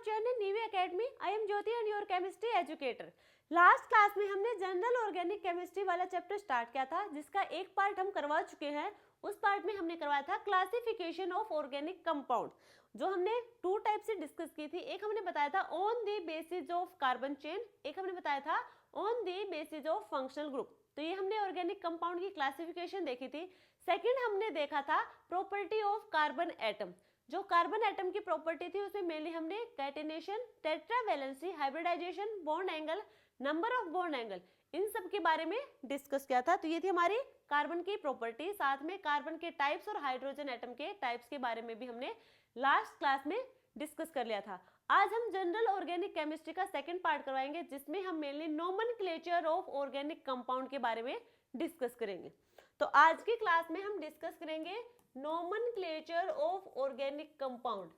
channel Nivy Academy. I am Jyoti and your chemistry educator. Last class में हमने general organic chemistry वाला chapter start किया था, जिसका एक पार्ट हम करवा चुके हैं। उस पार्ट में हमने करवाया था क्लासिफिकेशन ऑफ ऑर्गेनिक कंपाउंड, जो हमने टू टाइप से डिस्कस की थी। एक हमने बताया था on the basis of carbon chain, एक हमने बताया था on the basis of functional group. तो ये हमने ऑर्गेनिक कंपाउंड की क्लासिफिकेशन देखी थी। सेकंड हमने देखा था प्रॉपर्टी ऑफ कार्बन एटम। जो कार्बन एटम की प्रॉपर्टी थी उसमें मेनली हमने catenation, tetravalency, hybridisation, bond angle, number of bond angle, इन सब के बारे में डिस्कस किया था। तो ये थी हमारी कार्बन की प्रॉपर्टी। साथ में कार्बन के टाइप्स और हाइड्रोजन एटम के टाइप्स के बारे में भी हमने लास्ट क्लास में डिस्कस कर लिया था। आज हम जनरल ऑर्गेनिक केमिस्ट्री का सेकंड पार्ट करवाएंगे, जिसमें हम mainly nomenclature of organic compound के बारे में डिस्कस करेंगे। तो आज की क्लास में हम डिस्कस करेंगे nomenclature of organic compound.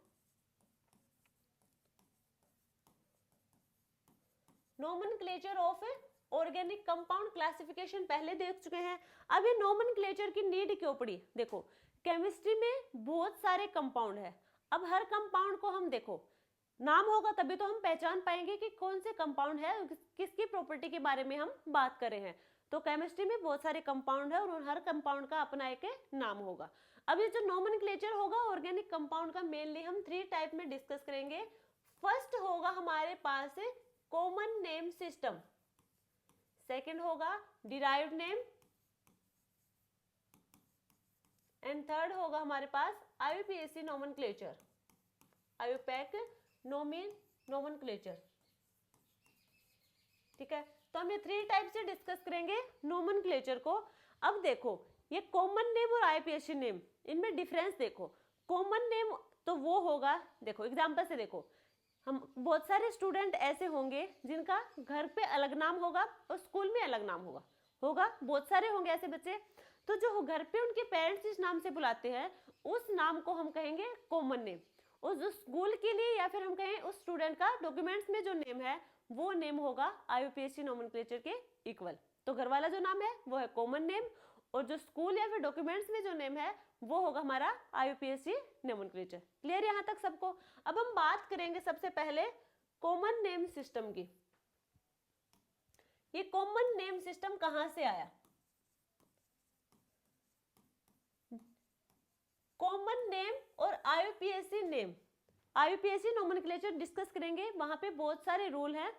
Nomenclature of organic compound classification पहले देख चुके हैं। अब ये नोमेनक्लेचर की नीड क्यों पड़ी? देखो, केमिस्ट्री में बहुत सारे कंपाउंड है। अब हर कंपाउंड को हम देखो, नाम होगा तभी तो हम पहचान पाएंगे कि कौन से कंपाउंड है, किसकी प्रॉपर्टी के बारे में हम बात कर रहे हैं। तो केमिस्ट्री में बहुत सारे कंपाउंड है और हर कंपाउंड का अपना एक नाम होगा। अब ये जो नोमेनक्लेचर होगा ऑर्गेनिक कंपाउंड का, मेनली हम थ्री टाइप में डिस्कस करेंगे। फर्स्ट होगा हमारे पास कॉमन नेम सिस्टम, सेकंड होगा डिराइव्ड नेम, एंड थर्ड होगा हमारे पास आईयूपीएसी नोमेनक्लेचर, आईयूपैक नोमेनक्लेचर। ठीक है, तो हम ये थ्री टाइप से डिस्कस करेंगे नोमेनक्लेचर को। अब देखो, ये कॉमन नेम और आईयूपीएसी नेम, इनमें डिफरेंस देखो। कॉमन नेम तो वो होगा, देखो एग्जांपल से देखो, हम बहुत सारे स्टूडेंट ऐसे होंगे जिनका घर पे अलग नाम होगा और स्कूल में अलग नाम होगा बहुत सारे होंगे ऐसे बच्चे। तो जो घर पे उनके पेरेंट्स जिस नाम से बुलाते हैं उस नाम को हम कहेंगे कॉमन नेम। उस जो स्कूल के लिए या फिर हम कहें उस स्टूडेंट का डॉक्यूमेंट्स में जो नेम है वो नेम होगा आईयूपीएसी नोमेनक्लेचर के इक्वल। तो घर वाला जो नाम है वो है कॉमन नेम, और जो स्कूल या फिर डॉक्यूमेंट्स में जो नेम है वो होगा हमारा आईयूपीएसी नोमेनक्लेचर। क्लियर यहाँ तक सबको? अब हम बात करेंगे सबसे पहले कॉमन नेम सिस्टम की। ये कॉमन नेम सिस्टम कहां से आया? कॉमन नेम और IUPAC name, IUPAC nomenclature discuss करेंगे। वहां पे बहुत सारे रूल हैं,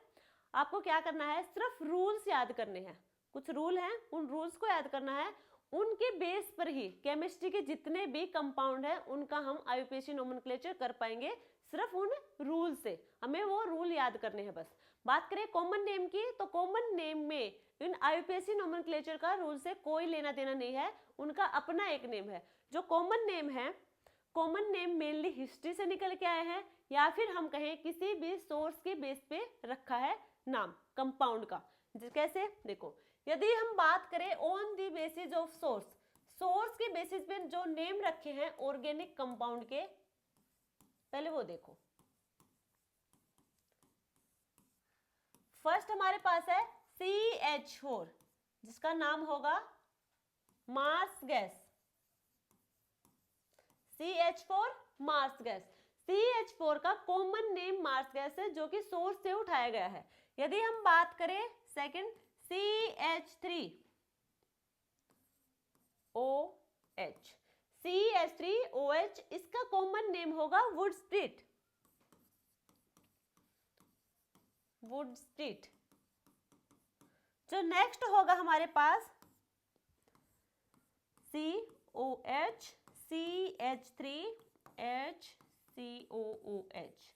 आपको क्या करना है, सिर्फ रूल्स याद करने हैं। कुछ रूल हैं, उन रूल्स को याद करना है। उनके बेस पर ही केमिस्ट्री के जितने भी कंपाउंड हैं उनका हम आईयूपीएसी नोमेनक्लेचर कर पाएंगे, सिर्फ उन रूल से। हमें वो रूल याद करने हैं बस। बात करें कॉमन नेम की, तो कॉमन नेम में इन आईयूपीएसी नोमेनक्लेचर का रूल से कोई लेना देना नहीं है, उनका अपना एक नेम है। जो कॉमन नेम है, कॉमन नेम मेनली हिस्ट्री से निकल के आए हैं, या फिर हम कहें किसी भी सोर्स के बेस पे रखा है नाम कंपाउंड का। कैसे? देखो, यदि हम बात करें on the basis of source, source के बेसिस पे जो नेम रखे हैं ऑर्गेनिक कंपाउंड के, पहले वो देखो। फर्स्ट हमारे पास है CH4, जिसका नाम होगा marsh gas. CH4 marsh gas. CH4 का कॉमन नेम मार्स गैस है, जो कि सोर्स से उठाया गया है। यदि हम बात करें सेकंड CH3OH, CH3OH, इसका कॉमन नेम होगा वुड स्ट्रीट, वुड स्ट्रीट। जो नेक्स्ट होगा हमारे पास COH, CH3HCOOH,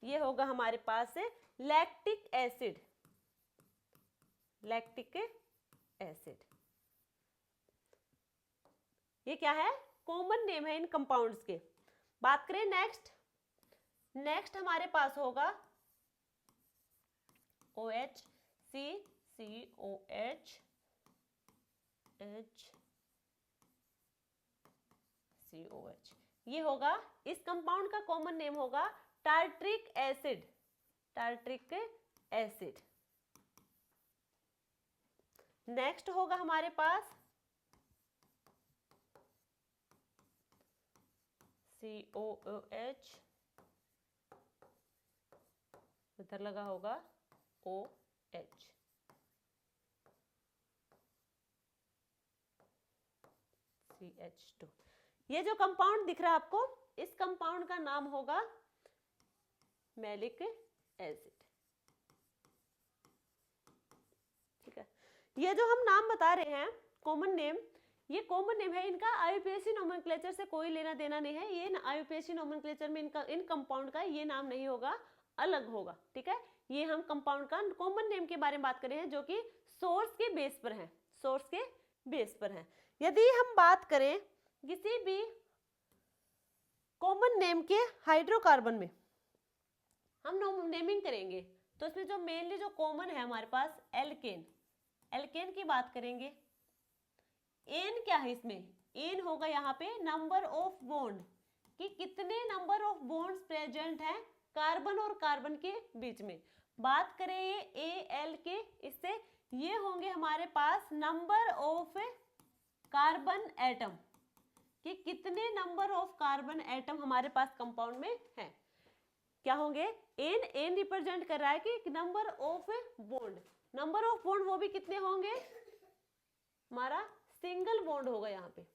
ये होगा हमारे पास लैक्टिक एसिड, लैक्टिक एसिड। ये क्या है? कॉमन नेम है इन कंपाउंड्स के। बात करें नेक्स्ट हमारे पास होगा OH, COH, HCOH, ये होगा, इस कंपाउंड का कॉमन नेम होगा tartaric acid, tartaric acid. Next होगा हमारे पास COOH, इधर लगा होगा OH। CH2। ये जो कंपाउंड दिख रहा है आपको, इस कंपाउंड का नाम होगा मैलिक एसिड। ठीक है, ये जो हम नाम बता रहे हैं कॉमन नेम, ये कॉमन नेम है, इनका IUPAC नोमेनक्लेचर से कोई लेना देना नहीं है। ये IUPAC नोमेनक्लेचर में इनका इन कंपाउंड का ये नाम नहीं होगा, अलग होगा। ठीक है, ये हम कंपाउंड का कॉमन नेम के बारे में बात कर रहे हैं जो कि सोर्स के बेस पर है, सोर्स के बेस पर है। यदि हम बात करें किसी भी कॉमन नेम के हाइड्रोकार्बन में हम नेमिंग करेंगे तो इसमें जो मेनली जो कॉमन है हमारे पास एल्केन, एल्केन की बात करेंगे। एन क्या है इसमें, एन होगा यहाँ पे नंबर ऑफ बॉन्ड, कि कितने नंबर ऑफ बॉन्ड्स प्रेजेंट हैं कार्बन और कार्बन के बीच में। बात करें ये AL के, इससे ये होंगे हमारे पास नंबर ऑफ कार्बन एटम, कि कितने नंबर ऑफ कार्बन एटम हमारे पास कंपाउंड में है। क्या होंगे, एन, एन रिप्रेजेंट कर रहा है कि number of bond, number of bond वो भी कितने होंगे, हमारा सिंगल बॉन्ड होगा यहाँ पे,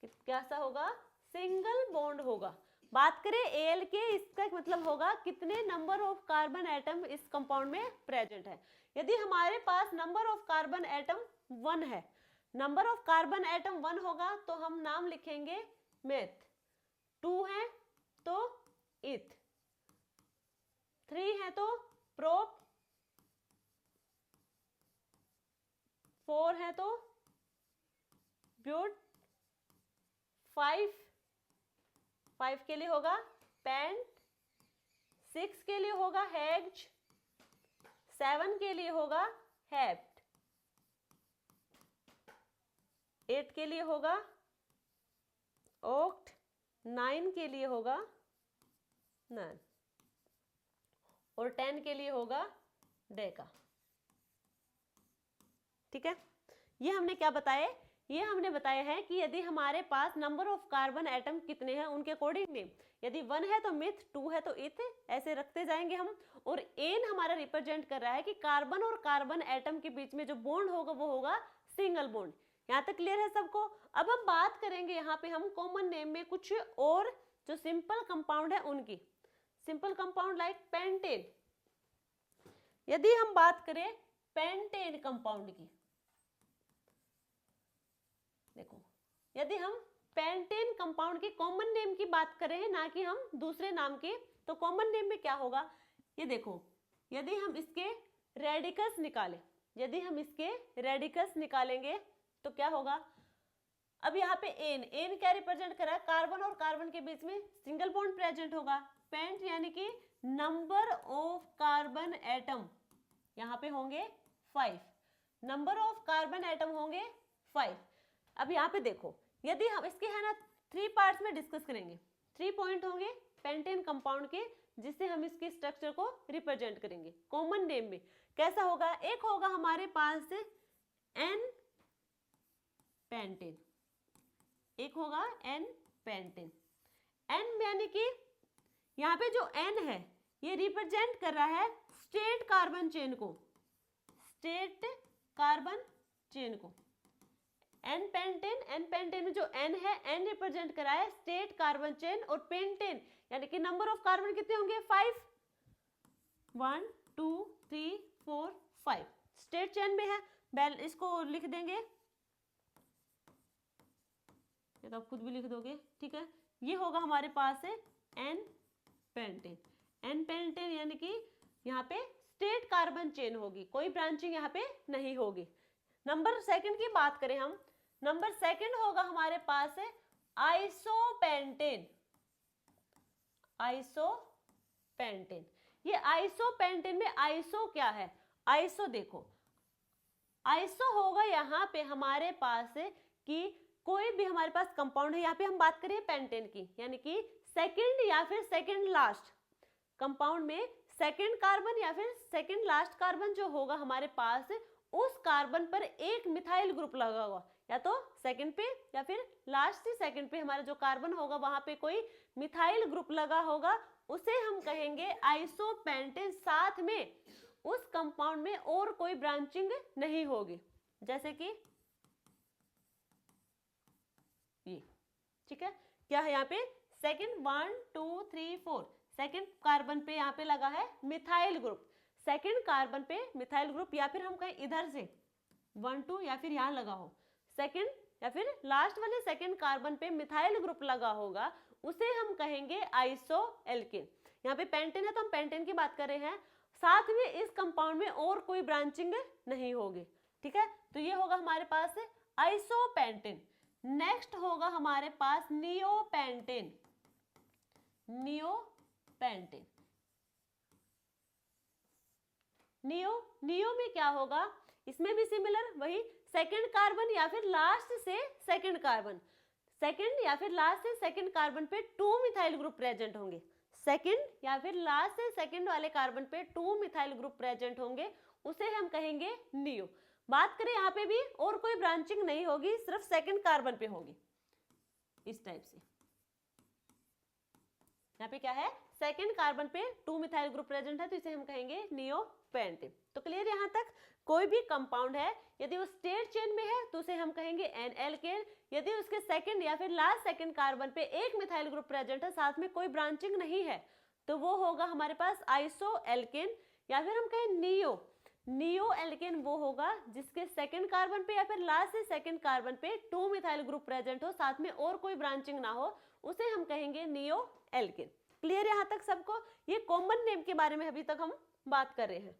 कैसा होगा, सिंगल बॉन्ड होगा। बात करें AL के, इसका मतलब होगा कितने नंबर ऑफ कार्बन एटम इस कंपाउंड में प्रेजेंट है। यदि हमारे पास नंबर ऑफ कार्बन एटम 1 है, नंबर ऑफ कार्बन एटम 1 होगा तो हम नाम लिखेंगे मेथ, 2 है तो इथ, 3 है तो प्रोप, 4 है तो ब्यूट, 5 के लिए होगा पेंट, 6 के लिए होगा हेक्स, 7 के लिए होगा हेप्ट, 8 के लिए होगा ओक्ट, 9 के लिए होगा नन, और 10 के लिए होगा डेका। ठीक है, ये हमने क्या बताया, ये हमने बताया है कि यदि हमारे पास नंबर ऑफ कार्बन एटम कितने हैं उनके अकॉर्डिंग नेम, यदि 1 है तो मिथ, 2 है तो इथ, ऐसे रखते जाएंगे हम। और एन हमारा रिप्रेजेंट कर रहा है कि कार्बन और कार्बन एटम के बीच में जो बॉन्ड होगा वो होगा सिंगल बॉन्ड। यहाँ तक क्लियर है सबको। अब हम बात करेंगे यहाँ पे हम कॉमन नेम में कुछ और जो सिंपल कंपाउंड है उनकी, सिंपल कंपाउंड लाइक पेंटेन। यदि हम बात करें पेंटेन कंपाउंड की, देखो यदि हम पेंटेन कंपाउंड के कॉमन नेम की बात करें ना कि हम दूसरे नाम के, तो कॉमन नेम में क्या होगा, ये देखो यदि हम इसके रेडिकल्स निकालें, यदि हम इसके रेडिकल्स निकालेंगे तो क्या होगा। अब यहाँ पे एन, एन क्या रिप्रेजेंट कर रहा है, कार्बन और कार्बन के बीच में सिंगल बॉन्ड प्रेजेंट होगा। पेंट यानी कि नंबर ऑफ कार्बन एटम यहाँ पे होंगे 5, नंबर ऑफ कार्बन एटम होंगे 5। अब यहाँ पे देखो यदि हम इसके है ना 3 पार्ट्स में डिस्कस करेंगे, 3 पॉइंट होंगे पेंटेन कंपाउंड के जिससे हम इसके स्ट्रक्चर को रिप्रेजेंट करेंगे कॉमन नेम में। कैसा होगा, एक होगा हमारे पास एन पेंटेन, एक होगा एन पेंटेन। एन यानी कि यहाँ पे जो एन है ये रिप्रेजेंट कर रहा है स्टेट कार्बन चेन को, स्टेट कार्बन चेन को। एन पेंटेन में जो एन है, एन रिप्रेजेंट कर रहा है स्टेट कार्बन चेन, और पेंटेन यानी कि नंबर ऑफ कार्बन कितने होंगे 5, 1 2 3 4 5 स्टेट चेन में है। बेल इसको लिख देंगे, ये तो आप खुद भी लिख दोगे। ठीक है, ये होगा हमारे पास है एन पेंटेन। एन पेंटेन यानी कि यहाँ पे स्टेट कार्बन चेन होगी, कोई ब्रांचिंग यहाँ पे नहीं होगी। नंबर सेकंड की बात करें हम, नंबर सेकंड होगा हमारे पास है आइसोपेंटेन। आइसोपेंटेन, ये आइसोपेंटेन में आइसो क्या है, आइसो देखो आइसो होगा यहाँ पे हमारे पास है कि कोई भी हमारे पास कंपाउंड है, यहाँ पे हम बात करें पेंटेन की, यानी कि सेकंड या फिर सेकंड लास्ट कंपाउंड में सेकंड कार्बन या फिर सेकंड लास्ट कार्बन जो होगा हमारे पास, उस कार्बन पर एक मिथाइल ग्रुप लगा हुआ, या तो सेकंड पे या फिर लास्ट से सेकंड पे हमारा जो कार्बन होगा वहां पे कोई मिथाइल ग्रुप लगा होगा, उसे हम कहेंगे आइसोपेंटेन। साथ में उस कंपाउंड में और कोई ब्रांचिंग नहीं होगी, जैसे कि ये, ठीक है। क्या है यहाँ पे सेकंड 1 2 3 4 सेकंड कार्बन पे यहाँ पे लगा है मिथाइल ग्रुप, सेकंड कार्बन पे मिथाइल ग्रुप, या फिर हम कहें इधर से 1 2 या फिर यहाँ लगा हो सेकंड, या फिर लास्ट वाले सेकंड कार्बन पे मिथाइल ग्रुप लगा होगा, उसे हम कहेंगे आइसो एल्केन। यहाँ पे पेंटेन है तो हम पेंटेन की बात कर रहे हैं, साथ में इस कंपाउंड में और कोई ब्रांचिंग नहीं होगी, ठीक है। तो ये होगा हमारे पास आइसोपेंटेन। नेक्स्ट होगा हमारे पास नियोपेंटेन। नियोपेंटेन, नियो में क्या होगा, इसमें भी सिमिलर वही सेकंड कार्बन या फिर लास्ट से सेकंड कार्बन, सेकंड या फिर लास्ट से सेकंड कार्बन पे 2 मिथाइल ग्रुप प्रेजेंट होंगे, सेकंड या फिर लास्ट से सेकंड वाले कार्बन पे 2 मिथाइल ग्रुप प्रेजेंट होंगे, उसे हम कहेंगे नियो। बात करें यहाँ पे भी और कोई ब्रांचिंग नहीं होगी, सिर्फ सेकंड कार्बन पे होगी, इस टाइप से। यहाँ पे क्या है, सेकंड कार्बन पे 2 मिथाइल ग्रुप प्रेजेंट है, तो इसे हम कहेंगे नियोपेंटेन। तो क्लियर यहाँ तक। कोई भी कंपाउंड है यदि वो स्टेट चेन में है तो उसे हम कहेंगे एन एल्केन, यदि उसके सेकंड या फिर लास्ट सेकंड कार्बन पे एक मिथाइल ग्रुप प्रेजेंट है, साथ में कोई ब्रांचिंग नहीं है, तो वो होगा हमारे पास आइसो एल्केन, या फिर हम कहें नियो एल्केन वो होगा जिसके सेकंड कार्बन पे या फिर लास्ट से सेकंड कार्बन पे 2 मिथाइल ग्रुप प्रेजेंट हो, साथ में और कोई ब्रांचिंग ना हो, उसे हम कहेंगे नियो एल्केन। क्लियर यहाँ तक सबको। ये कॉमन नेम के बारे में अभी तक हम बात कर रहे हैं।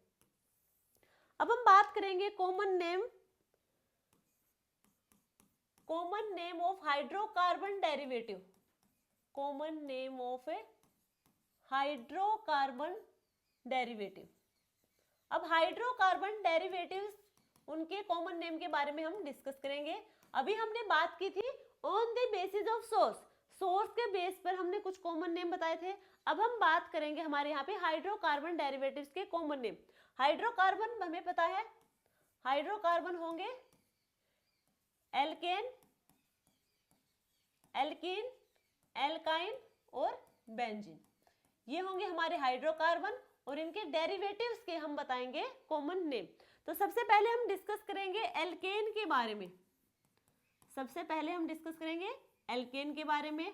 अब हम बात करेंगे common name of hydrocarbon derivative. Common name of hydrocarbon derivative. अब हाइड्रोकार्बन डेरिवेटिव्स, उनके कॉमन नेम के बारे में हम डिस्कस करेंगे। अभी हमने बात की थी on the basis of source के बेस पर हमने कुछ कॉमन नेम बताए थे। अब हम बात करेंगे हमारे यहाँ पे हाइड्रोकार्बन डेरिवेटिव्स के कॉमन नेम। हाइड्रोकार्बन हमें पता है, हाइड्रोकार्बन होंगे एल्केन, एल्कीन, एल्काइन और बेंजीन, ये होंगे हमारे हाइड्रोकार्बन, और इनके डेरिवेटिव्स के हम बताएंगे कॉमन नेम। तो सबसे पहले हम डिस्कस करेंगे एल्केन के बारे में। सबसे पहले हम डिस्कस करेंगे एल्केन के बारे में।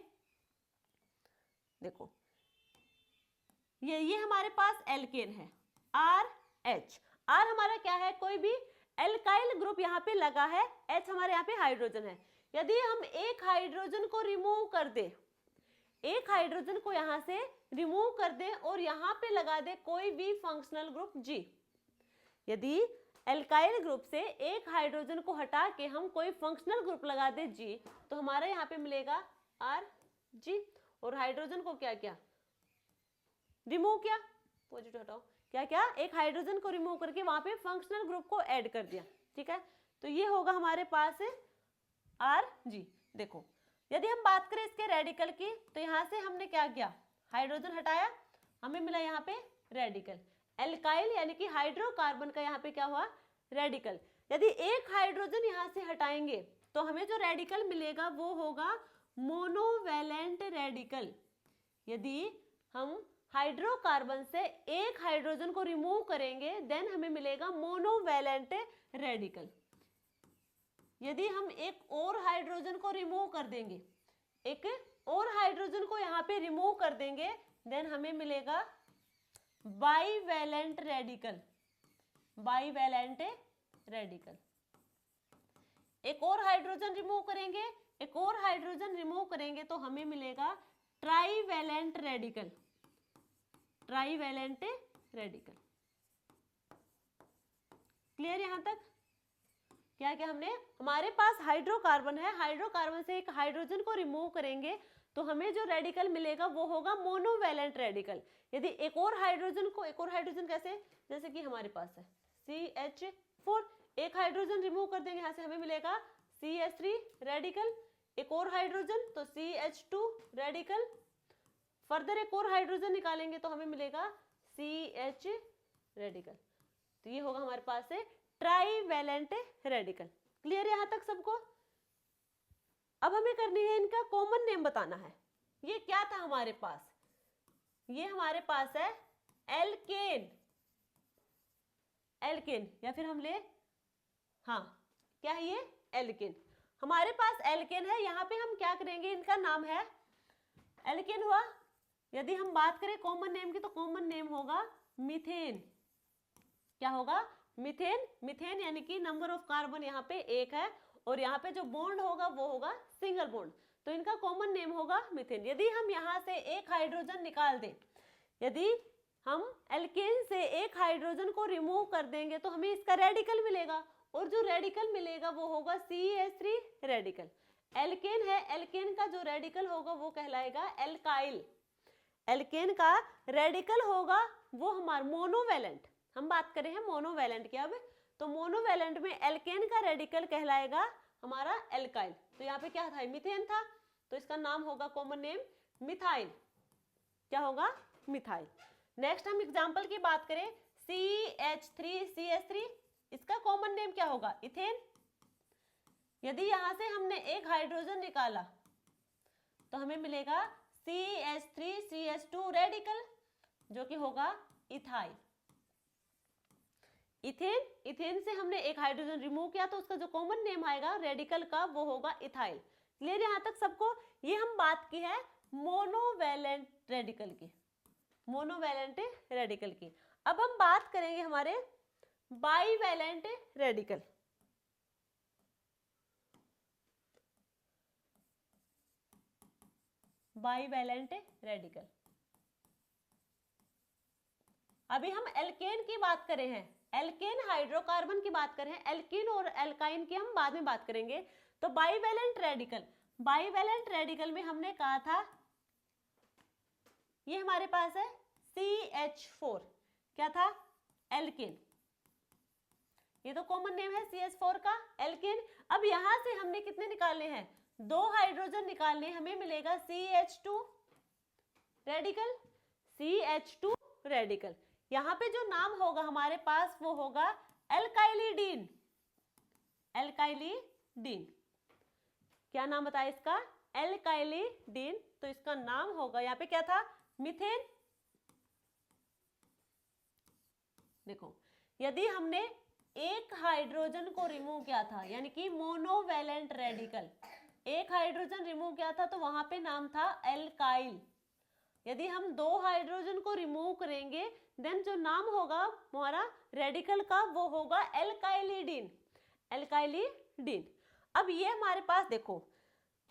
देखो ये हमारे पास एल्केन है, RH। R हमारा क्या है, कोई भी एल्काइल ग्रुप यहाँ पे लगा है, H हमारे यहाँ पे हाइड्रोजन है। यदि हम एक हाइड्रोजन को रिमूव कर दे, एक हाइड्रोजन को यहाँ से रिमूव कर दे और यहाँ पे लगा दे कोई भी फंक्शनल ग्रुप G, यदि एल्काइल ग्रुप से एक हाइड्रोजन को हटा के हम कोई फंक्शनल ग्रुप लगा दे G, तो हमारा यहाँ पे मिलेगा RG। और हाइड्रोजन को क्या किया, रिमूव किया, पॉजिटिव हटाओ, क्या क्या, एक हाइड्रोजन को रिमूव करके वहां पे फंक्शनल ग्रुप को ऐड कर दिया, ठीक है। तो ये होगा हमारे पास RG। देखो यदि हम बात करें इसके रेडिकल की, तो यहाँ से हमने क्या किया, हाइड्रोजन हटाया, हमें मिला यहाँ पे रेडिकल। एल्काइल यानी कि हाइड्रोकार्बन का यहाँ पे क्या हुआ, रेडिकल। यदि एक हाइड्रोजन यहाँ से हटाएंगे तो हमें जो रेडिकल मिलेगा वो होगा मोनोवैलेंट रेडिकल। यदि हम हाइड्रोकार्बन से एक हाइड्रोजन को रिमूव करेंगे देन हमें मिलेगा मोनोवैलेंट रेडिकल। यदि हम एक और हाइड्रोजन को रिमूव कर देंगे, एक और हाइड्रोजन को यहाँ पे रिमूव कर देंगे, देन हमें मिलेगा बाईवैलेंट रेडिकल। Bivalent radical. एक और हाइड्रोजन रिमूव करेंगे, एक और हाइड्रोजन रिमूव करेंगे तो हमें मिलेगा trivalent radical. Trivalent radical. Clear यहां तक। क्या क्या हमने, हमारे पास हाइड्रोकार्बन है, हाइड्रोकार्बन से एक हाइड्रोजन को रिमूव करेंगे तो हमें जो रेडिकल मिलेगा वो होगा मोनोवैलेंट रेडिकल। यदि एक और हाइड्रोजन को, एक और हाइड्रोजन कैसे, जैसे कि हमारे पास है CH4, एक हाइड्रोजन रिमूव कर देंगे यहाँ से, हमें मिलेगा CH3 रेडिकल। एक और हाइड्रोजन तो CH2 रेडिकल। फर्दर एक और हाइड्रोजन निकालेंगे तो हमें मिलेगा CH रेडिकल। तो ये होगा हमारे पास है ट्राईवैलेंट रेडिकल। क्लियर यहाँ तक सबको। अब हमें करनी है इनका कॉमन नेम बताना है। ये क्या था हमारे पास, ये हमारे पास है एल्केन, एल्केन, या फिर हम ले, हाँ क्या है ये, एल्केन। हमारे पास एल्केन है, यहाँ पे हम क्या करेंगे, इनका नाम है एल्केन हुआ। यदि हम बात करें कॉमन नेम की तो कॉमन नेम होगा मीथेन। क्या होगा, मीथेन। मीथेन यानी कि नंबर ऑफ कार्बन यहाँ पे एक है और यहाँ पे जो बॉन्ड होगा वो होगा सिंगल बॉन्ड, तो इनका कॉमन नेम होगा मीथेन। यदि हम यहाँ से एक हाइड्रोजन निकाल दें, यदि हम एल्केन से एक हाइड्रोजन को रिमूव कर देंगे तो हमें इसका रेडिकल मिलेगा, और जो रेडिकल मिलेगा वो होगा CH3 रेडिकल। एल्केन है, एल्केन का जो रेडिकल होगा वो कहलाएगा एल्काइल। एल्केन का रेडिकल होगा वो हमारा मोनोवैलेंट, हम बात कर रहे हैं मोनोवैलेंट की अब, तो मोनोवैलेंट में एल्केन का रेडिकल कहलाएगा हमारा एल्काइल। तो यहाँ पे क्या था, मीथेन था, तो इसका नाम होगा कॉमन नेम मिथाइल। क्या होगा, मिथाइल। नेक्स्ट हम एग्जांपल की बात करें, CH3CH3, इसका कॉमन नेम क्या होगा, इथेन। यदि यहां से हमने एक हाइड्रोजन निकाला तो हमें मिलेगा CH3CH2 रेडिकल, जो कि होगा इथाइल। इथेन, इथेन से हमने एक हाइड्रोजन रिमूव किया तो उसका जो कॉमन नेम आएगा रेडिकल का वो होगा इथाइल। क्लियर यहां तक सबको। ये हम बात की है मोनोवैलेंट रेडिकल की, मोनोवैलेंट रेडिकल की। अब हम बात करेंगे हमारे बाईवैलेंट रेडिकल। बाईवैलेंट रेडिकल, अभी हम एल्केन की बात करें हैं, एल्केन हाइड्रोकार्बन की बात करें, एल्कीन और एल्काइन की हम बाद में बात करेंगे। तो बाईवैलेंट रेडिकल, बाईवैलेंट रेडिकल में हमने कहा था ये हमारे पास है CH4, क्या था, एल्केन। ये तो कॉमन नेम है CH4 का, एल्केन। अब यहां से हमने कितने निकालने हैं, 2 हाइड्रोजन निकालने, हमें मिलेगा CH2 रेडिकल, CH2 रेडिकल। यहाँ पे जो नाम होगा हमारे पास वो होगा एल्काइलिडीन, एल्काइलिडीन। क्या नाम बताया इसका, एल्काइलिडीन। तो इसका नाम होगा यहाँ पे क्या था, मीथेन। देखो, यदि हमने एक हाइड्रोजन को रिमूव किया था, यानी कि मोनोवैलेंट रेडिकल, एक हाइड्रोजन रिमूव किया था तो वहां पे नाम था एल्काइल। यदि हम 2 हाइड्रोजन को रिमूव करेंगे देन जो नाम होगा हमारा रेडिकल का वो होगा एल्काइलिडीन, एल्काइलिडीन। अब ये हमारे पास देखो,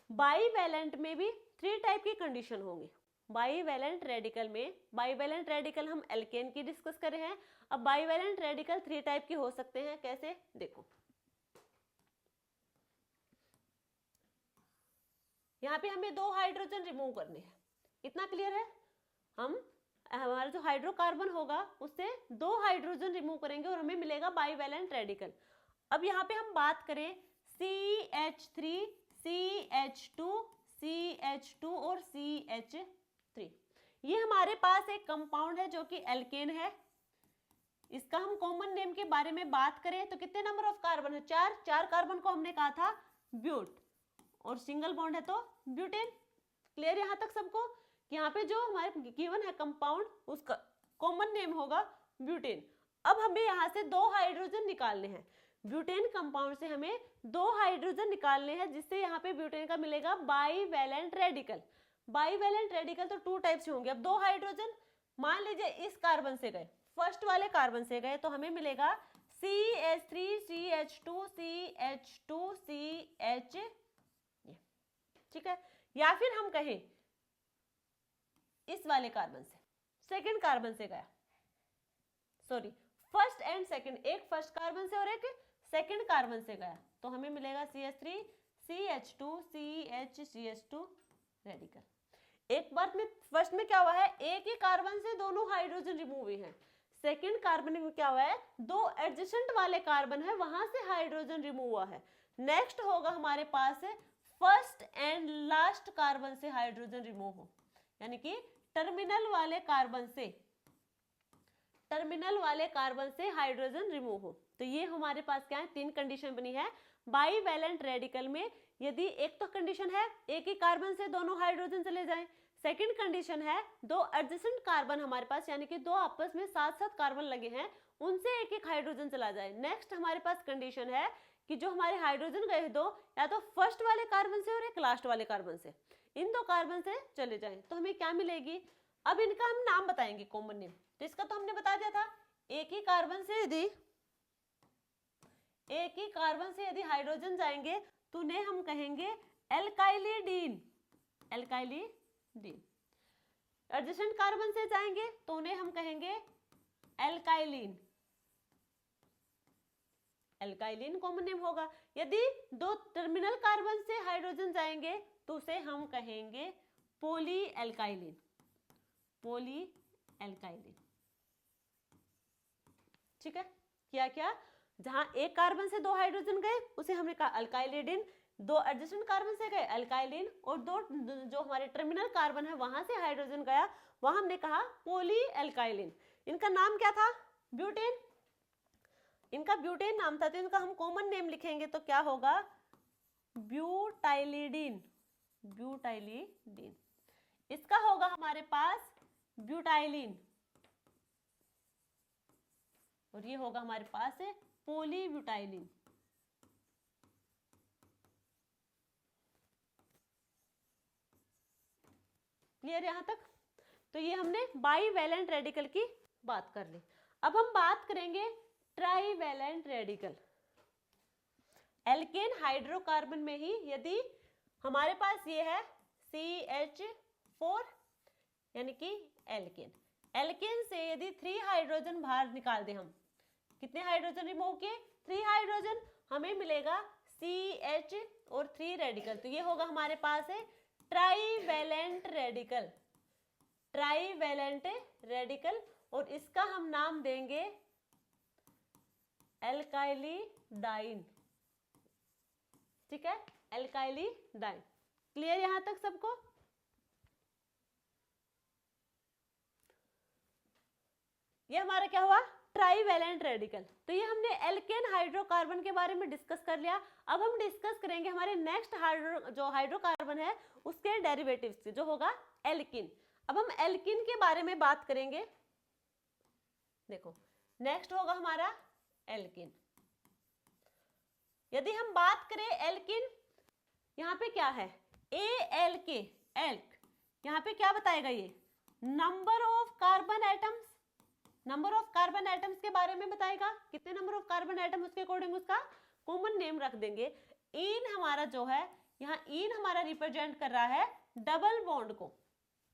बाईवैलेंट में भी 3 टाइप की कंडीशन होंगी। बाईवैलेंट रेडिकल में, बाईवैलेंट रेडिकल हम एल्केन की डिस्कस कर रहे हैं, अब बाईवैलेंट रेडिकल 3 टाइप के हो सकते हैं। कैसे, देखो यहाँ पे हमें 2 हाइड्रोजन रिमूव करने हैं, इतना क्लियर है। हम हमारा जो हाइड्रोकार्बन होगा उससे 2 हाइड्रोजन रिमूव करेंगे और हमें मिलेगा बाईवैलेंट रेडिकल। अब यहाँ पे हम बात करें CH3, CH2, CH2 और CH3, ये हमारे पास एक कंपाउंड है जो कि एल्केन है। इसका हम कॉमन नेम के बारे में बात करें तो कितने नंबर ऑफ कार्बन है, 4। 4 कार्बन को हमने कहा था ब्यूट, और सिंगल बॉन्ड है तो ब्यूटेन। क्लियर यहाँ तक सबको कि यहाँ पे जो हमारे गिवन है कंपाउंड उसका कॉमन नेम होगा ब्यूटेन। अब हमें यहाँ से 2 हाइड्रोजन निकालने हैं, ब्यूटेन कंपाउंड से हमें 2 हाइड्रोजन निकालने हैं, जिससे यहाँ पे ब्यूटेन का मिलेगा बाईवैलेंट रेडिकल। बाईवैलेंट रेडिकल तो 2 टाइप से होंगे। अब 2 हाइड्रोजन मान लीजिए इस कार्बन से गए, फर्स्ट वाले कार्बन से गए, तो हमें मिलेगा CH3, CH2, CH2, CH, ठीक है। या फिर हम कहें इस वाले कार्बन से, सेकंड कार्बन से गया, सॉरी फर्स्ट एंड सेकंड, एक फर्स्ट कार्बन से और एक सेकंड कार्बन से गया, तो हमें मिलेगा CH3, CH2, CH2 रेडिकल। एक बार में फर्स्ट में क्या हुआ है, एक ही कार्बन से दोनों हाइड्रोजन रिमूव हुए हैं। सेकंड कार्बन में क्या हुआ है, 2 एडजेसेंट वाले कार्बन है वहां से हाइड्रोजन रिमूव हुआ है। नेक्स्ट होगा हमारे पास फर्स्ट एंड लास्ट कार्बन से हाइड्रोजन रिमूव हो, यानी कि टर्मिनल वाले कार्बन से, टर्मिनल वाले कार्बन से हाइड्रोजन रिमूव हो। तो ये हमारे पास क्या है, 3 कंडीशन बनी है बाईवैलेंट रेडिकल में, यदि एक तो कंडीशन है एक ही कार्बन से दोनों हाइड्रोजन चले जाएं, सेकंड कंडीशन है दो एडजेसेंट कार्बन हमारे पास यानी कि दो आपस में साथ साथ कार्बन लगे हैं उनसे एक एक हाइड्रोजन चला जाए। नेक्स्ट हमारे पास कंडीशन है कि जो हमारे हाइड्रोजन गए दो या तो फर्स्ट वाले कार्बन से और एक लास्ट वाले कार्बन से, इन दो कार्बन से चले जाएं तो हमें क्या मिलेगी। अब इनका हम नाम बताएंगे कॉमन नेम। तो इसका तो हमने बता दिया था, एक ही कार्बन से यदि हाइड्रोजन जाएंगे तो उन्हें हम कहेंगे एल्काइलिडीन। एडजेसेंट कार्बन से जाएंगे तो उन्हें हम कहेंगे एल्काइलिन। कॉमन नेम होगा। यदि दो टर्मिनल कार्बन से हाइड्रोजन जाएंगे तो उसे हम कहेंगे पॉली एल्काइलिन। ठीक है, क्या जहां एक कार्बन से दो हाइड्रोजन गए उसे हमने कहा अल्काइलिडिन, दो एडजेसेंट कार्बन से गए अल्काइलिन, और दो जो हमारे टर्मिनल कार्बन है वहां से हाइड्रोजन गया वहां हमने कहा पॉली एल्काइलिन। इनका नाम क्या था, ब्यूटेन। इनका ब्यूटेन नाम था तो इनका हम कॉमन नेम लिखेंगे तो क्या होगा, ब्यूटाइलिडीन। इसका होगा हमारे पास ब्यूटाइलिन, और ये होगा हमारे पास पॉलीब्यूटाइलिन। क्लियर यहां तक। तो ये हमने बाईवैलेंट रेडिकल की बात कर ली। अब हम बात करेंगे ट्राईवैलेंट रेडिकल। एल्केन हाइड्रोकार्बन में ही यदि हमारे पास ये है CH4 यानी कि एल्केन से यदि 3 हाइड्रोजन बाहर निकाल दें, हम कितने हाइड्रोजन रिमूव किए, 3 हाइड्रोजन, हमें मिलेगा CH और 3 रेडिकल। तो ये होगा हमारे पास है ट्राईवैलेंट रेडिकल, और इसका हम नाम देंगे एल्काइलिडाइन। ठीक है, एल्काइलिडाइन। क्लियर यहां तक सबको। ये हमारा क्या हुआ, ट्राईवैलेंट रेडिकल। तो ये हमने एल्केन हाइड्रोकार्बन के बारे में डिस्कस कर लिया। अब हम डिस्कस करेंगे हमारे नेक्स्ट जो हाइड्रोकार्बन है उसके डेरिवेटिव्स के, जो होगा एल्किन। अब हम एल्किन के बारे में बात करेंगे। देखो नेक्स्ट होगा हमारा एल्किन। यदि हम बात करें एल्किन, यहाँ पे क्या है, ALK, एल्क, यहाँ पे क्या बताएगा, ये नंबर ऑफ कार्बन एटम्स के बारे में बताएगा। कितने नंबर ऑफ कार्बन एटम, उसके अकॉर्डिंग उसका कॉमन नेम रख देंगे। इन हमारा जो है, यहाँ इन हमारा रिप्रेजेंट कर रहा है डबल बॉन्ड को।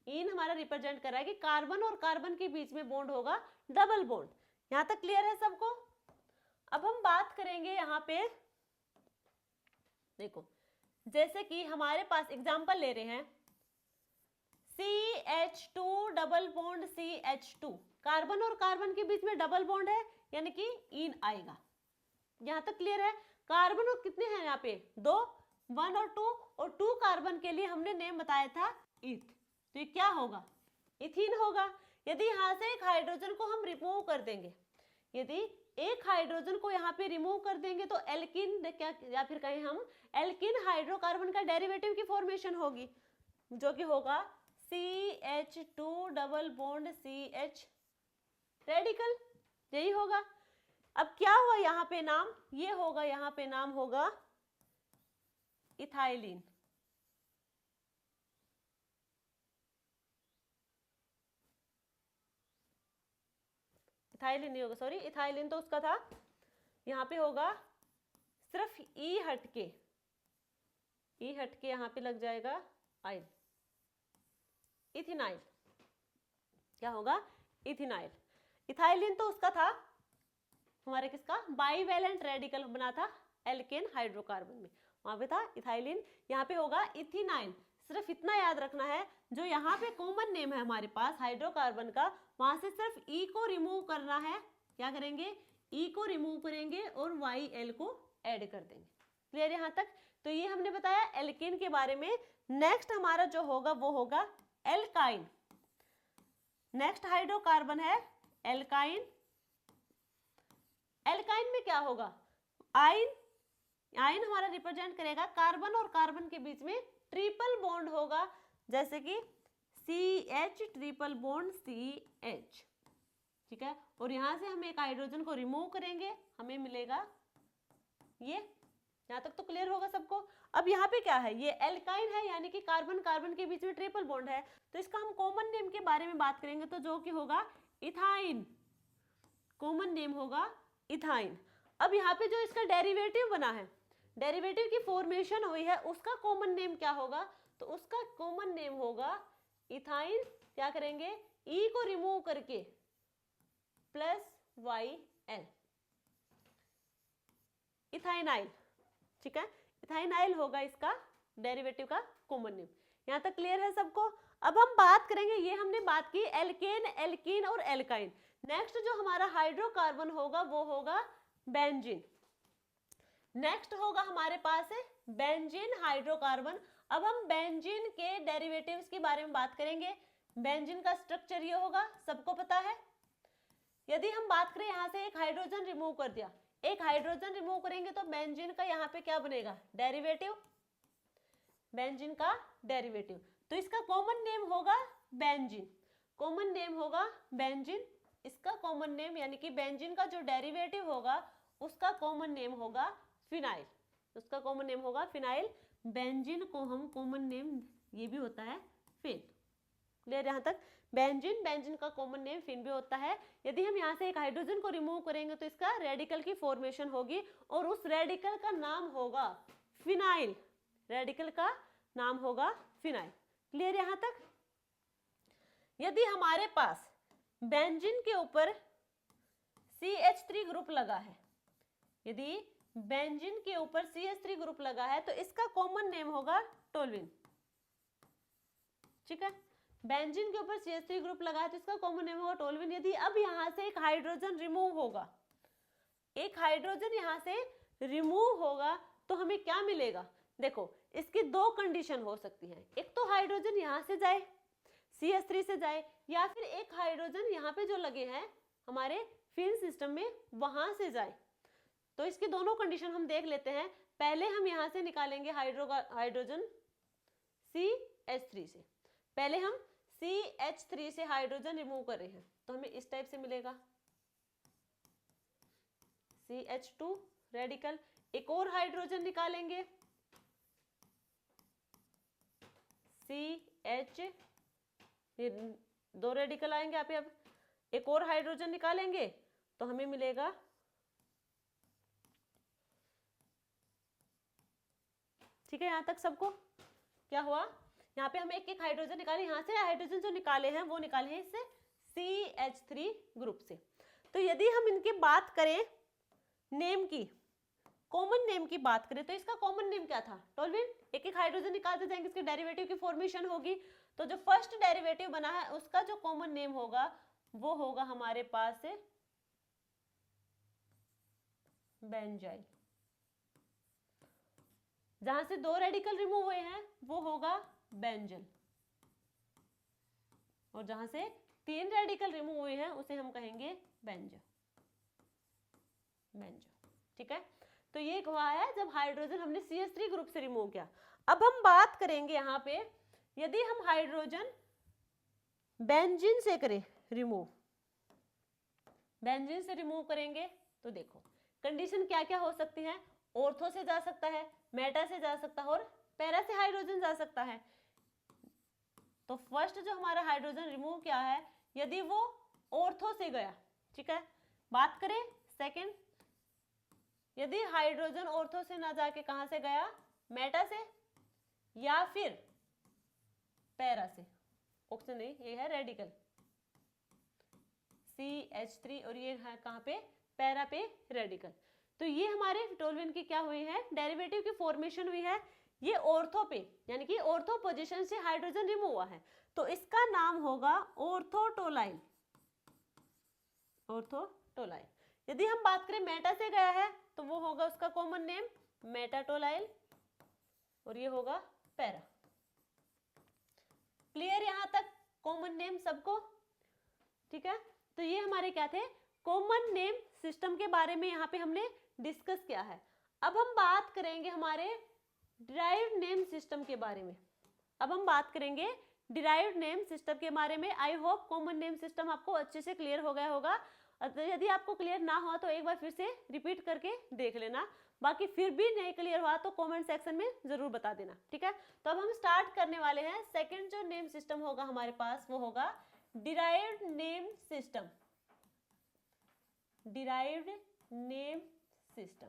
इन हमारा रिप्रेजेंट कर रहा है कि कार्बन और कार्बन के बीच में बॉन्ड होगा डबल बॉन्ड। यहां तक क्लियर है सबको। अब हम बात करेंगे यहाँ पे, देखो जैसे कि हमारे पास एग्जांपल ले रहे हैं CH2 double bond CH2, carbon और कार्बन के बीच में डबल बॉन्ड है यानी कि इन आएगा। यहां तक क्लियर है। कार्बन और कितने हैं यहाँ पे, 2, 1 और 2, और 2 कार्बन के लिए हमने नेम बताया था ईथ। तो ये क्या होगा, इथीन होगा। यदि यहाँ से एक हाइड्रोजन को हम रिमूव कर देंगे, यदि एक हाइड्रोजन को यहाँ पे रिमूव कर देंगे तो एल्किन क्या, या फिर कहें हम एल्किन हाइड्रोकार्बन का डेरिवेटिव की फॉर्मेशन होगी, जो कि होगा CH2 double bond CH radical, यही होगा। अब क्या हुआ यहाँ पे नाम, ये होगा यहाँ पे नाम होगा इथाइलिन। इथाइलिन नहीं होगा, सॉरी, इथाइलिन तो उसका था। यहाँ पे होगा सिर्फ ई हटके यहाँ पे लग जाएगा आइल, इथिनाइल। क्या होगा, इथिनाइल। इथाइलिन तो उसका था हमारे किसका, बाईवैलेंट रेडिकल बना था एल्केन हाइड्रोकार्बन में, वहां पे था इथाइलिन। यहाँ पे होगा इथिनाइल। सिर्फ इतना याद रखना है, जो यहाँ पे कॉमन नेम है हमारे पास हाइड्रोकार्बन का, वहां से सिर्फ ई को रिमूव करना है। क्या करेंगे, ई को रिमूव करेंगे और YL को ऐड कर देंगे। क्लियर यहाँ तक। तो ये हमने बताया एल्केन के बारे में। नेक्स्ट हमारा जो होगा वो होगा एल्काइन। नेक्स्ट हाइड्रोकार्बन है एल्काइन। एल्काइन में क्या होगा, आइन आयन हमारा रिप्रेजेंट करेगा कार्बन और कार्बन के बीच में ट्रिपल बॉन्ड होगा, जैसे कि CH ट्रिपल बॉन्ड CH, ठीक है। और यहां से हम एक हाइड्रोजन को रिमूव करेंगे, हमें मिलेगा ये। यहाँ तक तो क्लियर होगा सबको। अब यहाँ पे क्या है, ये एल्काइन है, यानी कि कार्बन कार्बन के बीच में ट्रिपल बॉन्ड है, तो इसका हम कॉमन नेम के बारे में बात करेंगे, तो जो कि होगा इथाइन, कॉमन नेम होगा इथाइन। अब यहाँ पे जो इसका डेरिवेटिव बना है, डेरिवेटिव की फॉर्मेशन हुई है, उसका कॉमन नेम क्या होगा, तो उसका कॉमन नेम होगा इथाइन। क्या करेंगे, ई को रिमूव करके प्लस YL, इथाइनाइल, ठीक है। इथाइनाइल होगा इसका डेरिवेटिव का कॉमन नेम। यहाँ तक क्लियर है सबको। अब हम बात करेंगे, ये हमने बात की एल्केन, एल्कीन और एल्काइन। नेक्स्ट जो हमारा हाइड्रोकार्बन होगा वो होगा बेंजीन। नेक्स्ट होगा हमारे पास है बेंजीन हाइड्रोकार्बन। अब हम बेंजीन के डेरिवेटिव्स के बारे में बात करेंगे। बेंजीन का स्ट्रक्चर ये होगा, सबको पता है। यदि हम बात करें, यहाँ से एक हाइड्रोजन रिमूव कर दिया, एक हाइड्रोजन रिमूव करेंगे तो बेंजीन का यहाँ पे क्या बनेगा, डेरिवेटिव, बेंजीन का डेरिवेटिव। तो इसका कॉमन नेम होगा बेंजीन, कॉमन नेम होगा बेंजीन। इसका कॉमन नेम यानी कि बेंजीन का जो डेरिवेटिव होगा उसका कॉमन नेम होगा फिनाइल, उसका कॉमन नेम होगा फिनाइल। बेंजीन को हम कॉमन नेम ये भी होता है फिन। क्लियर यहाँ तक। बेंजीन, बेंजीन का कॉमन नेम फिन भी होता है। यदि हम यहाँ से एक हाइड्रोजन को रिमूव करेंगे तो इसका रेडिकल की फॉर्मेशन होगी और उस रेडिकल का नाम होगा फिनाइल, रेडिकल का नाम होगा फिनाइल। क्लियर यहाँ तक। यदि हमारे पास बेंजीन के ऊपर CH3 ग्रुप लगा है, यदि बेंजीन के ऊपर CH3 ग्रुप लगा है तो इसका कॉमन नेम होगा टोल्यूइन, ठीक है। बेंजीन के ऊपर CH3 ग्रुप लगा है तो इसका कॉमन नेम होगा टोल्यूइन। यदि अब यहाँ से एक हाइड्रोजन रिमूव होगा, एक हाइड्रोजन यहाँ से रिमूव होगा तो हमें क्या मिलेगा, देखो इसकी दो कंडीशन हो सकती हैं। एक तो हाइड्रोजन यहाँ से जाए, CH3 से जाए, या फिर एक हाइड्रोजन यहाँ पे जो लगे हैं हमारे फिन सिस्टम में वहां से जाए। तो इसकी दोनों कंडीशन हम देख लेते हैं। पहले हम यहाँ से निकालेंगे हाइड्रोजन CH3 से, पहले हम CH3 से हाइड्रोजन रिमूव कर रहे हैं तो हमें इस टाइप से मिलेगा CH2 रेडिकल। एक और हाइड्रोजन निकालेंगे CH, दो रेडिकल आएंगे यहाँ पे। अब एक और हाइड्रोजन निकालेंगे तो हमें मिलेगा ठीक है। यहाँ तक सबको क्या हुआ, यहाँ पे हम एक एक हाइड्रोजन निकाले, यहाँ से हाइड्रोजन जो निकाले हैं वो निकाले हैं इससे CH3 ग्रुप से। तो यदि हम इनकी बात करें नेम की, कॉमन नेम की बात करें तो इसका कॉमन नेम क्या था, टोल्यूइन। एक एक हाइड्रोजन निकालते जाएंगे, इसके डेरिवेटिव की फॉर्मेशन होगी। तो जो फर्स्ट डेरिवेटिव बना है उसका जो कॉमन नेम होगा वो होगा हमारे पास बेंजाइल। जहां से दो रेडिकल रिमूव हुए हैं वो होगा बेंजल, और जहां से तीन रेडिकल रिमूव हुए हैं उसे हम कहेंगे बेंजो, बेंजो, ठीक है। तो ये हुआ है जब हाइड्रोजन हमने CH3 ग्रुप से रिमूव किया। अब हम बात करेंगे यहाँ पे, यदि हम हाइड्रोजन बेंजीन से करें रिमूव, बेंजीन से रिमूव करेंगे तो देखो कंडीशन क्या क्या हो सकती है। ऑर्थो से जा सकता है, मेटा से जा सकता है और पैरा से हाइड्रोजन जा सकता है। तो फर्स्ट जो हमारा हाइड्रोजन रिमूव किया है, यदि वो ऑर्थो से गया, ठीक है। बात करें सेकंड, यदि हाइड्रोजन ऑर्थो से ना जाके कहां से गया, मेटा से या फिर पैरा से, ऑप्शन नहीं, ये है रेडिकल CH3 और ये है कहां पे, पैरा पे रेडिकल। तो ये हमारे टोल्यूइन की क्या हुई है, डेरिवेटिव की फॉर्मेशन हुई है। ये ऑर्थो पे यानी कि ऑर्थो पोजीशन से हाइड्रोजन रिमूव हुआ है तो इसका नाम होगा ऑर्थोटोलाइन, ऑर्थोटोलाइन। यदि हम बात करें मेटा से गया है तो वो होगा उसका कॉमन नेम मेटाटोलाइल और ये होगा पैरा। क्लियर यहाँ तक कॉमन नेम सबको, ठीक है। तो ये हमारे क्या थे, कॉमन नेम सिस्टम के बारे में यहाँ पे हमने डिस्कस किया है। अब हम बात करेंगे हमारे डिराइव्ड नेम सिस्टम के बारे में। अब हम बात करेंगे डिराइव्ड नेम सिस्टम के बारे में। I hope common name system आपको अच्छे से क्लियर हो गया होगा। यदि आपको क्लियर ना हो तो एक बार फिर से रिपीट करके देख लेना, बाकी फिर भी नहीं क्लियर हुआ तो कमेंट सेक्शन में जरूर बता देना, ठीक है। तो अब हम स्टार्ट करने वाले हैं। सेकंड जो नेम सिस्टम होगा हमारे पास वो होगा derived name system. Derived name system,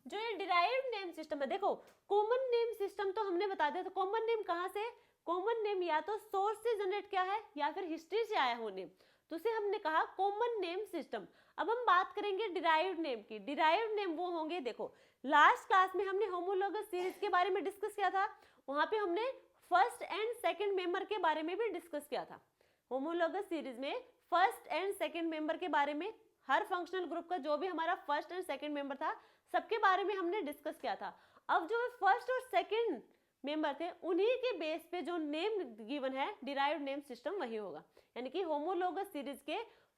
जो ये डिराइव्ड नेम सिस्टम है, देखो कॉमन नेम सिस्टम तो हमने बता दिया। तो कॉमन नेम कहाँ से? कॉमन नेम या तो सोर्स से जनरेट किया है या फिर हिस्ट्री से आया हो नेम, तो उसे हमने कहा कॉमन नेम सिस्टम। अब हम बात करेंगे डिराइव्ड नेम की। डिराइव्ड नेम वो होंगे, देखो लास्ट क्लास में हमने होमोलॉगस सीरीज के बारे में डिस्कस किया था। वहां पे हमने फर्स्ट एंड सेकंड मेंबर के बारे में भी डिस्कस किया था। होमोलॉगस सीरीज में फर्स्ट एंड सेकंड मेंबर के बारे में, हर फंक्शनल ग्रुप का जो भी हमारा फर्स्ट एंड सेकंड मेंबर था सबके बारे में हमने डिस्कस किया था। अब जो फर्स्ट और सेकंड मेंबर थे उन्हीं के बेस पे जो नेम गिवन है डिराइव्ड नेम सिस्टम वही होगा। यानी कि होमोलॉगस सीरीज के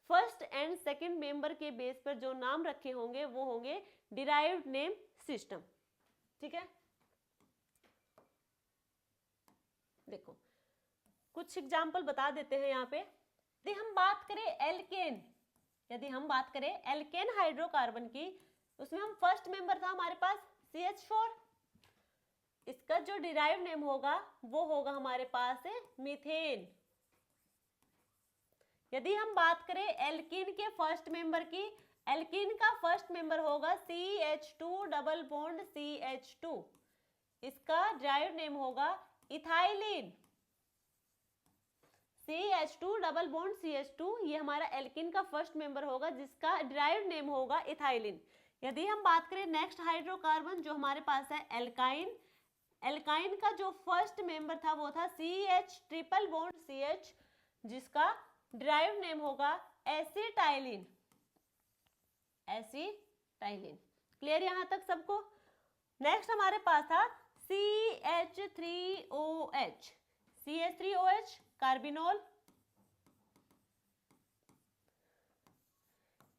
फर्स्ट एंड सेकंड मेंबर के बेस पर जो नाम रखे होंगे वो होंगे डिराइव्ड नेम सिस्टम, ठीक है। देखो कुछ एग्जाम्पल बता देते हैं यहाँ पे। यदि हम बात करें एल्केन, यदि हम बात करें एल्केन हाइड्रोकार्बन की, उसमें हम फर्स्ट मेंबर था हमारे पास CH4। इसका जो डिराइव नेम होगा वो होगा हमारे पास मीथेन। यदि हम बात करें एल्कीन के फर्स्ट मेंबर की, एल्कीन का फर्स्ट मेंबर होगा CH2 डबल बॉन्ड CH2। इसका डिराइव नेम होगा ethylene. CH2 double bond CH2 ये हमारा एल्कीन का फर्स्ट मेंबर होगा जिसका डिराइव नेम होगा इथाइलिन। यदि हम बात करें नेक्स्ट हाइड्रोकार्बन जो हमारे पास है एल्काइन, एल्काइन का जो फर्स्ट मेंबर था वो था CH ट्रिपल बॉन्ड CH जिसका डिराइव नेम होगा एसिटाइलिन। एसिटाइलिन, क्लियर यहां तक सबको? नेक्स्ट हमारे पास था CH3OH, CH3OH कार्बिनोल,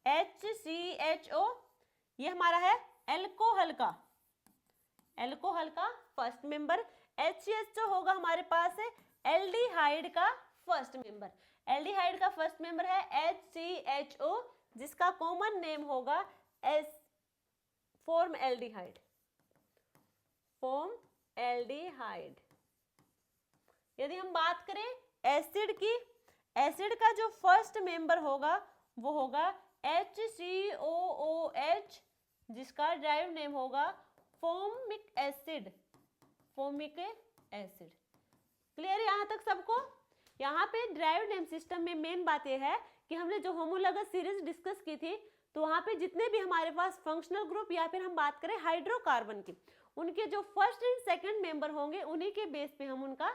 HCHO ये हमारा है एल्कोहल का, एल्कोहल का फर्स्ट मेंबर। HCHO होगा हमारे पास है एल्डिहाइड का फर्स्ट मेंबर। एल्डिहाइड का फर्स्ट मेंबर है HCHO जिसका कॉमन नेम होगा फॉर्म एल्डिहाइड, फॉर्म एल्डिहाइड। यदि हम बात करें एसिड की, एसिड का जो फर्स्ट मेंबर होगा वो होगा HCOOH जिसका डिराइव नेम होगा formic acid, formic acid. Clear यहां तक सबको? यहाँ पे डिराइव्ड नेम सिस्टम में मेन बात यह है कि हमने जो होमोलॉगस सीरीज डिस्कस की थी तो वहां पे जितने भी हमारे पास फंक्शनल ग्रुप या फिर हम बात करें हाइड्रोकार्बन की, उनके जो फर्स्ट एंड सेकंड मेंबर होंगे उन्हीं के बेस पे हम उनका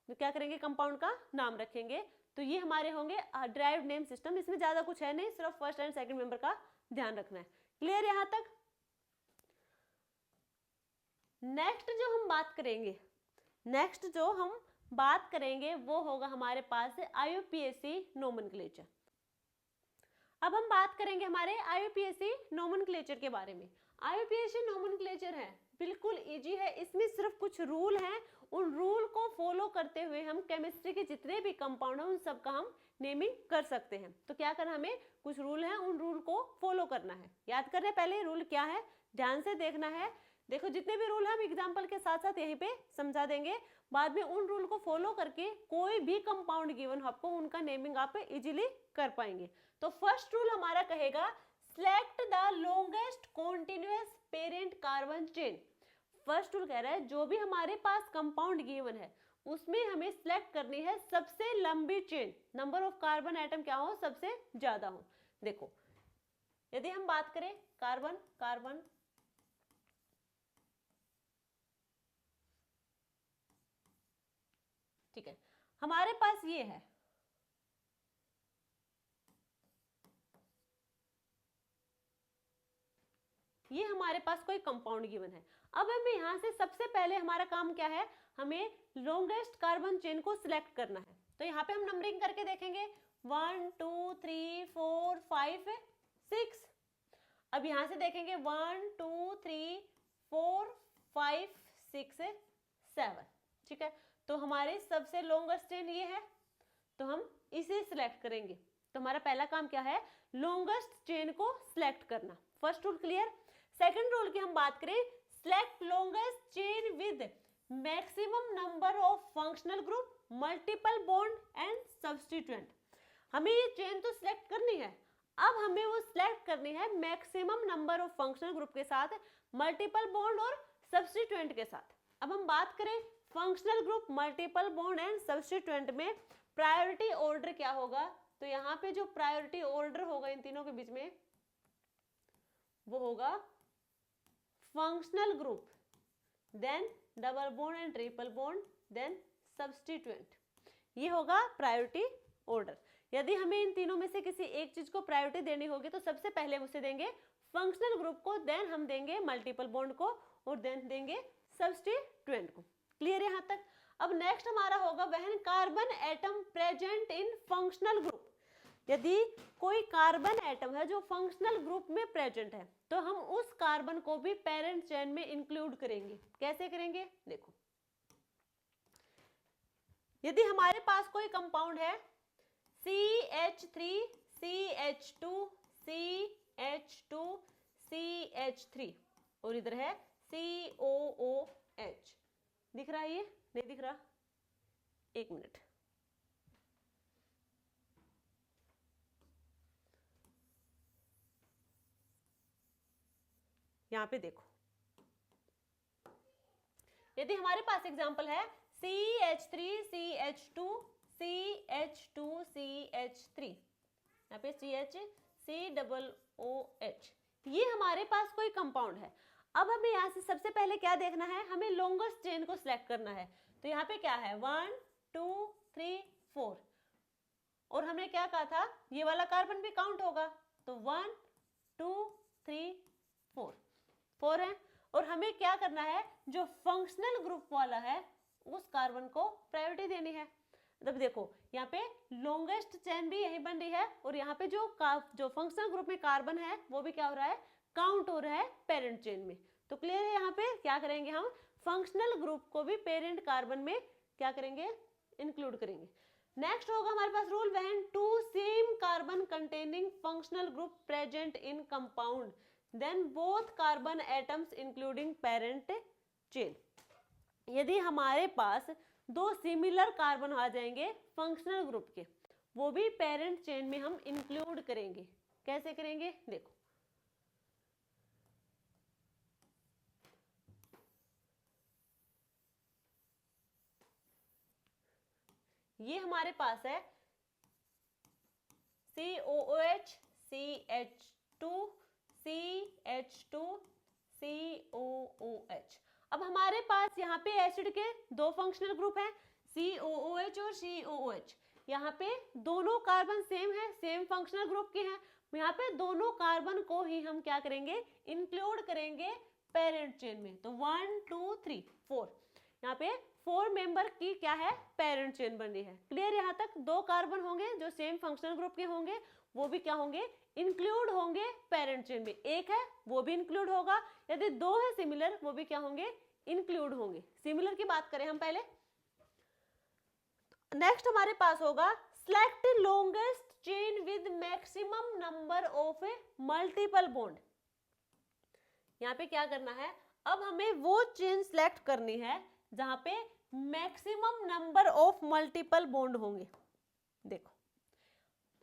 क्या करेंगे, कंपाउंड का नाम रखेंगे। तो ये हमारे होंगे डिराइव्ड नेम सिस्टम। इसमें ज्यादा कुछ है नहीं, सिर्फ फर्स्ट एंड सेकंड मेंबर का ध्यान रखना है। क्लियर यहां तक? नेक्स्ट जो हम बात करेंगे, नेक्स्ट जो हम बात करेंगे वो होगा हमारे पास IUPAC नोमेनक्लेचर। अब हम बात करेंगे हमारे IUPAC नोमेनक्लेचर के बारे में। IUPAC नोमेनक्लेचर है बिल्कुल इजी है, इसमें सिर्फ कुछ रूल हैं, उन रूल को फॉलो करते हुए हम केमिस्ट्री के जितने भी कंपाउंड हैं उन सब का हम नेमिंग कर सकते हैं। तो क्या करना, हमें कुछ रूल हैं उन रूल को फॉलो करना है। याद करने पहले रूल क्या है ध्यान से देखना है। देखो जितने भी रूल हम एग्जाम्पल के साथ साथ यहीं पे समझा देंगे, बाद में उन रूल को फॉलो करके कोई भी कंपाउंड गिवन आपको उनका नेमिंग आप इजीली कर पाएंगे। तो फर्स्ट रूल हमारा कहेगा select the longest continuous parent carbon chain. First rule कह रहा है जो भी हमारे पास कंपाउंड गिवन है उसमें हमें सिलेक्ट करनी है सबसे लंबी chain, number of carbon atom क्या हो, सबसे ज्यादा हो। देखो यदि हम बात करें कार्बन, कार्बन ठीक है, हमारे पास ये है, ये हमारे पास कोई कंपाउंड गिवन है। अब हमें यहां से सबसे पहले हमारा काम क्या है, हमें लॉन्गेस्ट कार्बन चेन को सिलेक्ट करना है। तो यहाँ पे हम नंबरिंग करके देखेंगे 1 2 3 4 5 6। अब यहाँ से देखेंगे 1 2 3 4 5 6 7, ठीक है। तो हमारी सबसे लॉन्गेस्ट चेन ये है, तो हम इसे सिलेक्ट करेंगे। तो हमारा पहला काम क्या है, लॉन्गेस्ट चेन को सिलेक्ट करना। First rule clear. Second rule की हम बात करें, select longest chain with maximum number of functional group, multiple bond and substituent. हमें ये चेन तो सिलेक्ट करनी है, अब हमें वो सिलेक्ट करनी है maximum number of functional group के साथ, मल्टीपल बॉन्ड और सब्स्टिट्यूएंट के साथ। अब हम बात करें functional group, multiple bond and substituent में प्रायोरिटी ऑर्डर क्या होगा, तो यहाँ पे जो प्रायोरिटी ऑर्डर होगा इन तीनों के बीच में वो होगा functional group, then double bond and triple bond, then substituent. ये होगा प्रायोरिटी ऑर्डर। यदि हमें इन तीनों में से किसी एक चीज को प्रायोरिटी देनी होगी तो सबसे पहले हम उसे देंगे फंक्शनल ग्रुप को, देन हम देंगे मल्टीपल बॉन्ड को और देन देंगे सब्स्टिट्यूएंट को। क्लियर यहाँ तक। अब नेक्स्ट हमारा होगा when carbon atom present in functional group. यदि कोई कार्बन एटम है जो फंक्शनल ग्रुप में प्रेजेंट है तो हम उस कार्बन को भी पेरेंट चेन में इंक्लूड करेंगे। कैसे करेंगे, देखो, यदि हमारे पास कोई कंपाउंड है CH3 CH2 CH2 CH3 और इधर है COOH, दिख रहा है ये, नहीं दिख रहा, एक मिनट, यहां पे देखो, यदि हमारे पास एग्जांपल है CH3 CH2 CH2 CH3, यहाँ पे COOH, ये हमारे पास कोई कंपाउंड है। अब हमें यहाँ से सबसे पहले क्या देखना है, हमें लॉन्गेस्ट चेन को सिलेक्ट करना है। तो यहाँ पे क्या है 1 2 3 4, और हमने क्या कहा था ये वाला कार्बन भी काउंट होगा, तो 1 2 3 4 4 है। और हमें क्या करना है, जो फंक्शनल ग्रुप वाला है उस कार्बन को प्रायोरिटी देनी है। तब देखो यहाँ पे लॉन्गेस्ट चेन भी यही बन रही है और यहाँ पे जो फंक्शनल ग्रुप में कार्बन है वो भी क्या हो रहा है, काउंट हो रहा है पेरेंट चेन में। तो क्लियर है, यहाँ पे क्या करेंगे, हम फंक्शनल ग्रुप को भी पेरेंट कार्बन में क्या करेंगे, इंक्लूड करेंगे। नेक्स्ट होगा हमारे पास rule when two same carbon containing functional group present in compound, then both carbon atoms including parent chain. यदि हमारे पास दो सिमिलर कार्बन आ जाएंगे फंक्शनल ग्रुप के, वो भी पेरेंट चेन में हम इंक्लूड करेंगे। कैसे करेंगे, देखो, ये हमारे पास है COOH CH2 CH2 COOH। अब हमारे पास यहाँ पे एसिड के दो फंक्शनल ग्रुप हैं COOH और COOH। यहाँ पे दोनों कार्बन सेम है, सेम फंक्शनल ग्रुप के हैं, यहाँ पे दोनों कार्बन को ही हम क्या करेंगे, इंक्लूड करेंगे पेरेंट चेन में। तो 1 2 3 4, यहाँ पे 4 मेंबर की क्या है, पेरेंट चेन बन रही है। क्लियर, यहाँ तक। दो कार्बन होंगे जो सेम फंक्शनल ग्रुप के होंगे, वो भी क्या होंगे, इंक्लूड होंगे पेरेंट चेन में। एक है वो भी इंक्लूड होगा, यदि दो है सिमिलर वो भी क्या होंगे, इंक्लूड होंगे। सिमिलर की बात करें हम पहले, नेक्स्ट हमारे पास होगा select longest chain with maximum number of multiple bond. यहाँ पे क्या करना है, अब हमें वो चेन सिलेक्ट करनी है जहां पे maximum number of multiple bond होंगे। देखो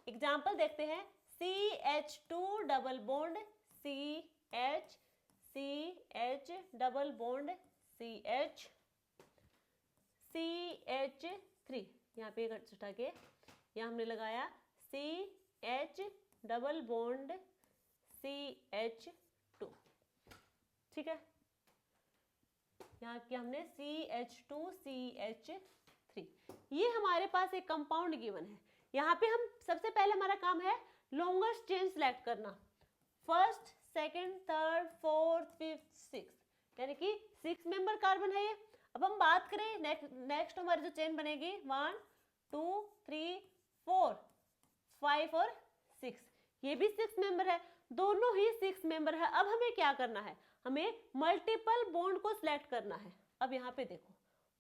एग्जांपल देखते हैं, CH2 double bond CH, CH double bond CH, CH3, यहाँ पे हटा के यहाँ हमने लगाया CH डबल बॉन्ड CH2, ठीक है। यहाँ किया हमने CH2 CH3, ये हमारे पास एक कंपाउंड गिवन है। यहाँ पे हम सबसे पहले हमारा काम है लॉन्गेस्ट चेन सिलेक्ट करना, first second third fourth fifth six, यानी कि 6 मेंबर कार्बन है ये। अब हम बात करें नेक्स्ट हमारी जो चेन बनेगी 1 2 3 4 5 और 6, ये भी 6 मेंबर है। दोनों ही 6 मेंबर है। अब हमें क्या करना है, हमें मल्टीपल बॉन्ड को सिलेक्ट करना है। अब यहाँ पे देखो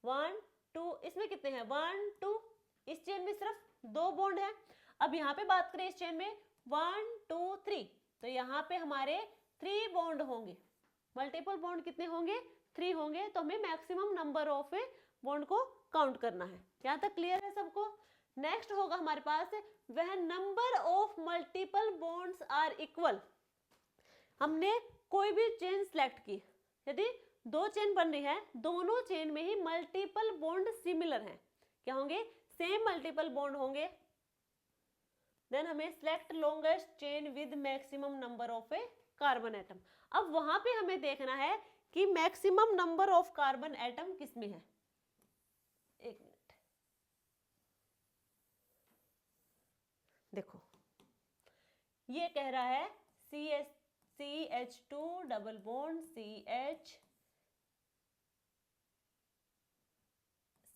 1 2, इसमें कितने हैं 1 2, इस चेन में सिर्फ 2 बॉन्ड है। अब यहाँ पे बात करें इस चेन में 1 2 3, तो यहाँ पे हमारे 3 बॉन्ड होंगे। मल्टीपल बॉन्ड कितने होंगे 3 होंगे, तो हमें मैक्सिमम नंबर ऑफ बॉन्ड को काउंट करना है। यहाँ तक क्लियर है सबको। नेक्स्ट होगा हमारे पास वह number of multiple bonds are equal. हमने कोई भी चेन सिलेक्ट की, यदि 2 चेन बन रही है, दोनों चेन में ही मल्टीपल बॉन्ड सिमिलर हैं, क्या होंगे सेम मल्टीपल बॉन्ड होंगे, देन हमें select longest chain with maximum number of a carbon atom. अब वहां पे हमें देखना है कि maximum number of carbon atom किसमें है। एक मिनट देखो, ये कह रहा है CH2 double bond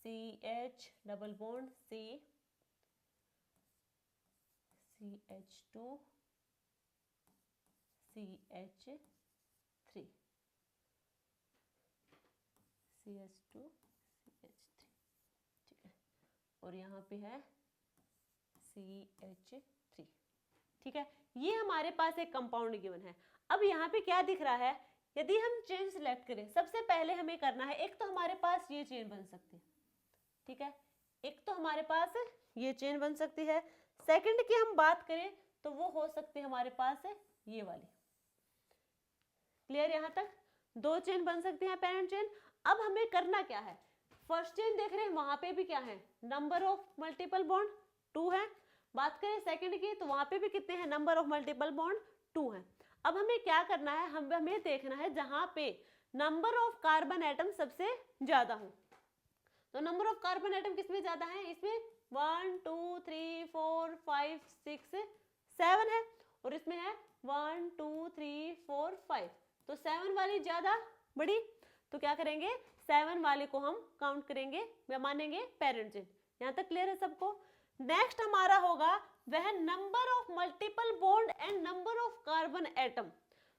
CH double bond CH2 CH3 CH2 CH3, ठीक है, और यहाँ पे है CH3, ठीक है। ये हमारे पास एक कंपाउंड गिवन है। अब यहाँ पे क्या दिख रहा है, यदि हम चेन सिलेक्ट करें, सबसे पहले हमें करना है, एक तो हमारे पास ये चेन बन सकती है, ठीक है, एक तो हमारे पास ये चेन बन सकती है। सेकंड की हम बात करें तो वो हो सकती है हमारे पास ये वाली। क्लियर, यहाँ तक 2 चेन बन सकती हैं पेरेंट चेन। अब हमें करना क्या है, फर्स्ट चेन देख रहे हैं वहां पे भी क्या है नंबर ऑफ मल्टीपल बॉन्ड 2 है। बात करें सेकंड की तो वहां पे भी कितने हैं नंबर ऑफ मल्टीपल बॉन्ड 2 है। अब हमें क्या करना है, हमें देखना है जहां पे नंबर ऑफ कार्बन एटम सबसे ज्यादा हो। तो नंबर ऑफ कार्बन एटम किसमें ज्यादा है, इसमें 1 2 3 4 5 6 7 है, और इसमें है 1 2 3 4 5, तो 7 वाली ज्यादा बड़ी, तो क्या करेंगे 7 वाले को हम काउंट करेंगे या मानेंगे पेरेंट चेन। यहाँ तक क्लियर है सबको। नेक्स्ट हमारा होगा वह number of multiple bond and number of carbon atom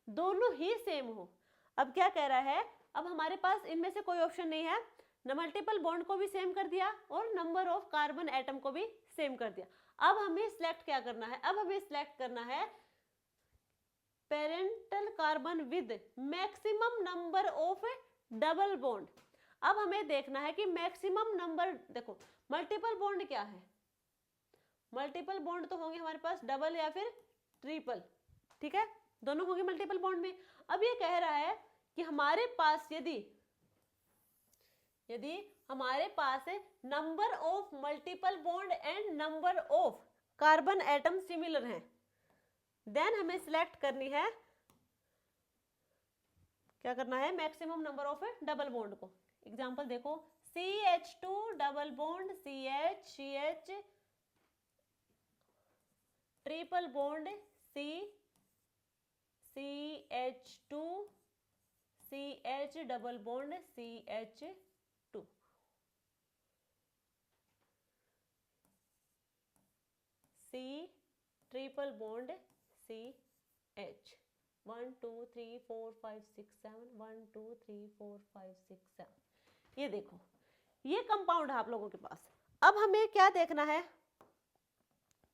दोनों ही सेम हो। अब क्या कह रहा है, अब हमारे पास इनमें से कोई ऑप्शन नहीं है, न मल्टीपल बॉन्ड को भी सेम कर दिया और नंबर ऑफ कार्बन एटम को भी सेम कर दिया। अब हमें सिलेक्ट क्या करना है, अब हमें सिलेक्ट करना है parental carbon with maximum number of double bond. अब हमें देखना है कि मैक्सिमम नंबर, देखो मल्टीपल बॉन्ड क्या है, मल्टीपल बॉन्ड तो होंगे हमारे पास डबल या फिर ट्रिपल, ठीक है, दोनों होंगे मल्टीपल बॉन्ड में। अब ये कह रहा है कि हमारे पास यदि हमारे पास number of multiple bond and number of carbon atom similar हैं, देन हमें सिलेक्ट करनी है, क्या करना है maximum number of double bond को। एग्जांपल देखो CH2 double bond CH triple bond CH2 CH double bond CH2, C triple bond CH 1 2 3 4 5 6 7 1 2 3 4 5 6 7। ये देखो ये कंपाउंड है आप लोगों के पास। अब हमें क्या देखना है,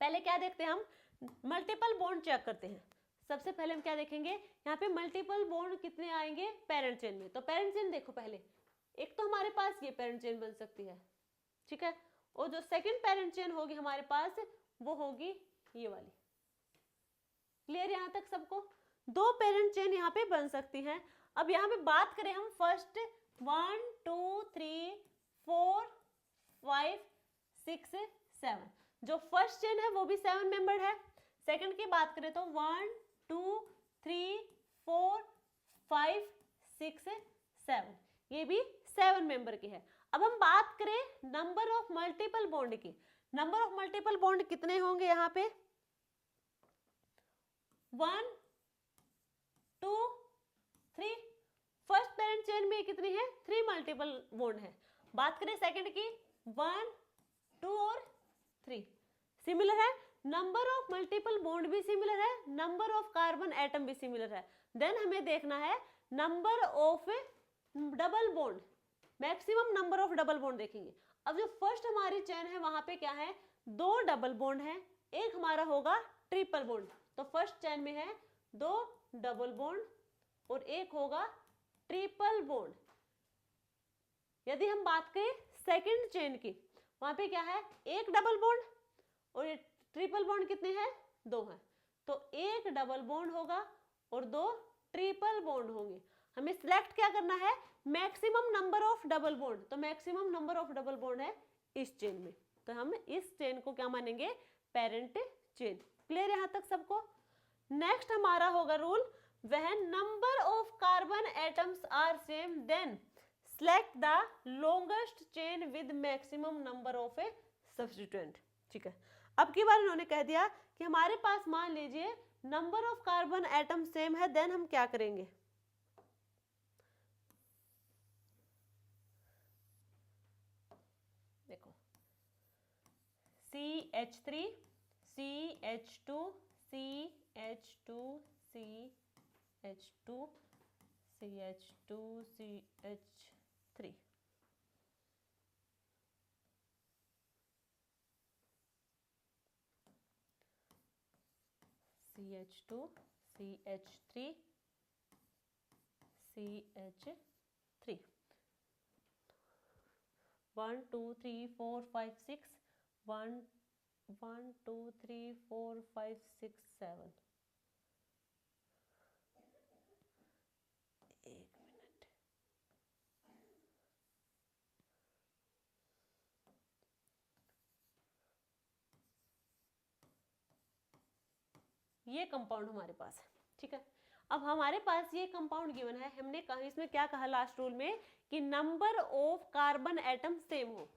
पहले क्या देखते हैं हम मल्टीपल बॉन्ड चेक करते हैं। सबसे पहले हम क्या देखेंगे, यहाँ पे मल्टीपल बॉन्ड कितने आएंगे पेरेंट चेन में। तो पेरेंट चेन देखो, पहले एक तो हमारे पास ये पेरेंट चेन बन सकती है, ठीक है, और जो सेकंड पेरेंट चेन होगी हमारे पास वो होगी ये वाली। क्लियर यहाँ तक सबको, 2 पेरेंट चेन यहाँ पे बन सकती हैं। अब यहाँ पे बात करें हम फर्स्ट 1 2 3 4 5 6 7, जो फर्स्ट चेन है वो भी 7 मेंबर्ड है। सेकंड की बात करें तो 1 2 3 4 5 6 7, ये भी 7 मेंबर की है। अब हम बात करें नंबर ऑफ मल्टीपल बॉन्ड की, नंबर ऑफ मल्टीपल बॉन्ड कितने होंगे यहाँ पे 1 2 3, फर्स्ट पेरेंट चेन में कितनी है 3 मल्टीपल बॉन्ड है। बात करें सेकंड की 1 2 और 3 सिमिलर है। नंबर ऑफ मल्टीपल बॉन्ड भी सिमिलर है, नंबर ऑफ कार्बन एटम भी सिमिलर है। देन हमें देखना है number of double bond, maximum number of double bond देखेंगे। अब जो फर्स्ट हमारी चेन है वहां पे क्या है, 2 डबल बॉन्ड है, एक हमारा होगा ट्रिपल बॉन्ड। तो फर्स्ट चेन में है 2 डबल बॉन्ड और एक होगा ट्रिपल बॉन्ड। यदि हम बात करें सेकंड चेन की, वहां पे क्या है, 1 डबल बॉन्ड और ये ट्रिपल बॉन्ड कितने हैं, 2 हैं। तो 1 डबल बॉन्ड होगा और 2 ट्रिपल बॉन्ड होंगे। हमें सिलेक्ट क्या करना है, maximum number of double bond. तो maximum number of double bond है इस चेन में, तो हम इस चेन को क्या मानेंगे, पेरेंट चेन। क्लियर यहां तक सबको। नेक्स्ट हमारा होगा rule, when number of carbon atoms are same then select the longest chain with maximum number of a substituent. ठीक है, अब की बार उन्होंने कह दिया कि हमारे पास मान लीजिए number of carbon atom same है, देन हम क्या करेंगे, देखो CH3 CH2 CH2 CH2 CH2 CH3, CH2 CH3 CH3, 1 2 3 4 5 6 1 1 2 3 4 5 6 7, एक मिनट, ये कंपाउंड हमारे पास है। ठीक है, अब हमारे पास ये कंपाउंड गिवन है, हमने कहा इसमें क्या कहा लास्ट रूल में कि number of carbon atom same हो।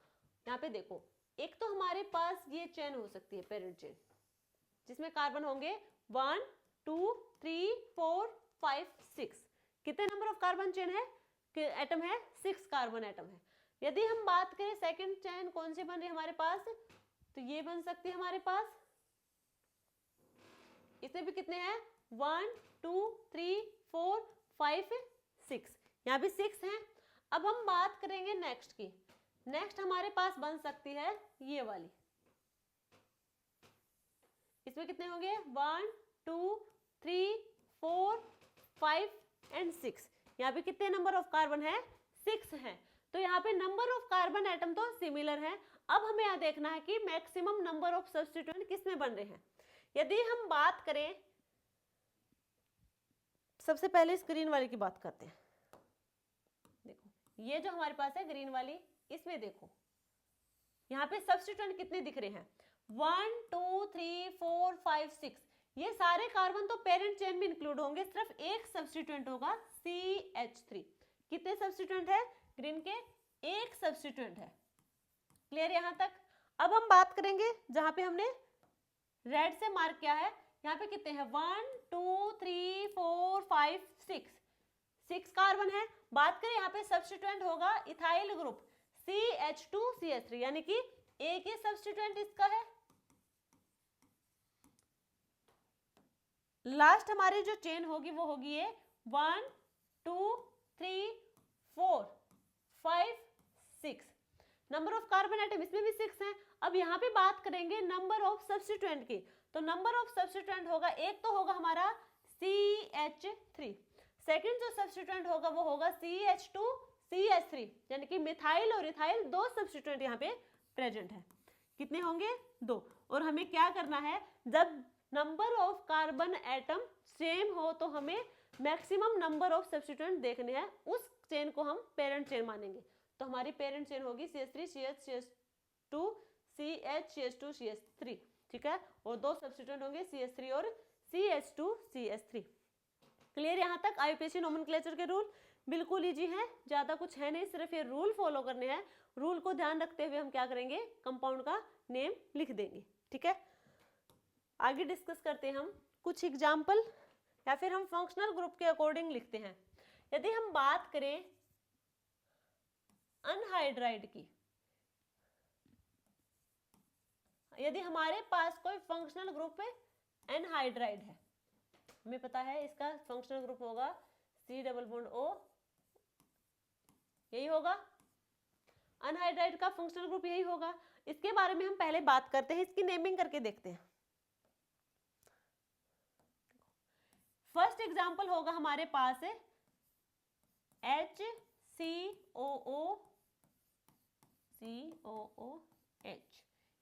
यहाँ पे देखो, एक तो हमारे पास ये चेन हो सकती है पेरेंट चेन, जिसमें कार्बन होंगे 1 2 3 4 5 6। कितने नंबर ऑफ कार्बन चेन है, एटम है, 6 कार्बन एटम है। यदि हम बात करें सेकंड चेन कौन सी बन रही है हमारे पास, तो ये बन सकती है हमारे पास, इसमें भी कितने हैं, 1 2 3 4 5 6, यहाँ भी 6 हैं। अब हम बात करेंगे नेक्स्ट की, नेक्स्ट हमारे पास बन सकती है ये वाली, इसमें कितने होंगे, 1 2 3 4 5 एंड 6, यहाँ पे कितने नंबर ऑफ कार्बन है, 6 हैं। तो यहाँ पे नंबर ऑफ कार्बन एटम तो सिमिलर है। अब हमें यहाँ देखना है कि मैक्सिमम नंबर ऑफ सब्स्टिट्यूएंट किसमें बन रहे हैं। यदि हम बात करें, सबसे पहले इस ग्रीन वाली की बात करते हैं। देखो ये जो हमारे पास है ग्रीन वाली, इसमें देखो यहाँ पे सब्स्टिट्यूएंट कितने दिख रहे हैं, 1 2 3 4 5 6। ये सारे कार्बन तो पेरेंट चेन में इंक्लूड होंगे, सिर्फ एक सब्स्टिट्यूएंट होगा CH3। कितने सब्स्टिट्यूएंट है ग्रीन के, एक सब्स्टिट्यूएंट है। क्लियर यहां तक। अब हम बात करेंगे जहां पे हमने रेड से मार्क किया है, यहाँ पे कितने हैं, 1 2 3 4 5 6 कार्बन है। बात करें यहाँ पे सब्स्टिट्यूएंट होगा इथाइल ग्रुप CH2CH3, यानी कि एक ही सब्स्टिट्यूएंट इसका है। लास्ट हमारी जो चेन होगी वो होगी ये 1 2 3 4 5 6, नंबर ऑफ कार्बन एटम इसमें भी 6 हैं। अब यहाँ पे बात करेंगे नंबर ऑफ सब्स्टिट्यूएंट की, तो नंबर ऑफ सब्स्टिट्यूएंट होगा, एक तो होगा हमारा CH3, सेकंड जो सब्स्टिट्यूएंट होगा वो होगा CH2CH3, यानी कि मिथाइल और इथाइल 2 सब्स्टिट्यूएंट यहाँ पे प्रेजेंट है। कितने होंगे, 2। और हमें क्या करना है, जब number of carbon atom same हो तो हमें मैक्सिमम नंबर ऑफ सब्स्टिट्यूएंट देखने हैं, उस चेन को हम पेरेंट चेन मानेंगे। तो हमारी पेरेंट चेन होगी CH3 CH CH2 CH CH2 CH3। ठीक है, और 2 सब्स्टिट्यूएंट होंगे CH3 और CH2 CH3। क्लियर यहाँ तक। आईयूपीएसी नोमेनक्लेचर के रूल बिल्कुल इजी है, ज्यादा कुछ है नहीं, सिर्फ ये रूल फॉलो करने हैं। रूल को ध्यान रखते हुए हम क्या करेंगे, कंपाउंड का नेम लिख देंगे। ठीक है, आगे डिस्कस करते हैं हम कुछ एग्जाम्पल, या फिर हम फंक्शनल ग्रुप के अकॉर्डिंग लिखते हैं। यदि हम बात करें अनहाइड्राइड की, यदि हमारे पास कोई फंक्शनल ग्रुप एनहाइड्राइड है, हमें पता है इसका फंक्शनल ग्रुप होगा C डबल बॉन्ड O, यही होगा अनहाइड्राइड का फंक्शनल ग्रुप, यही होगा। इसके बारे में हम पहले बात करते हैं, इसकी नेमिंग करके देखते हैं। फर्स्ट एग्जांपल होगा हमारे पास HCOOH,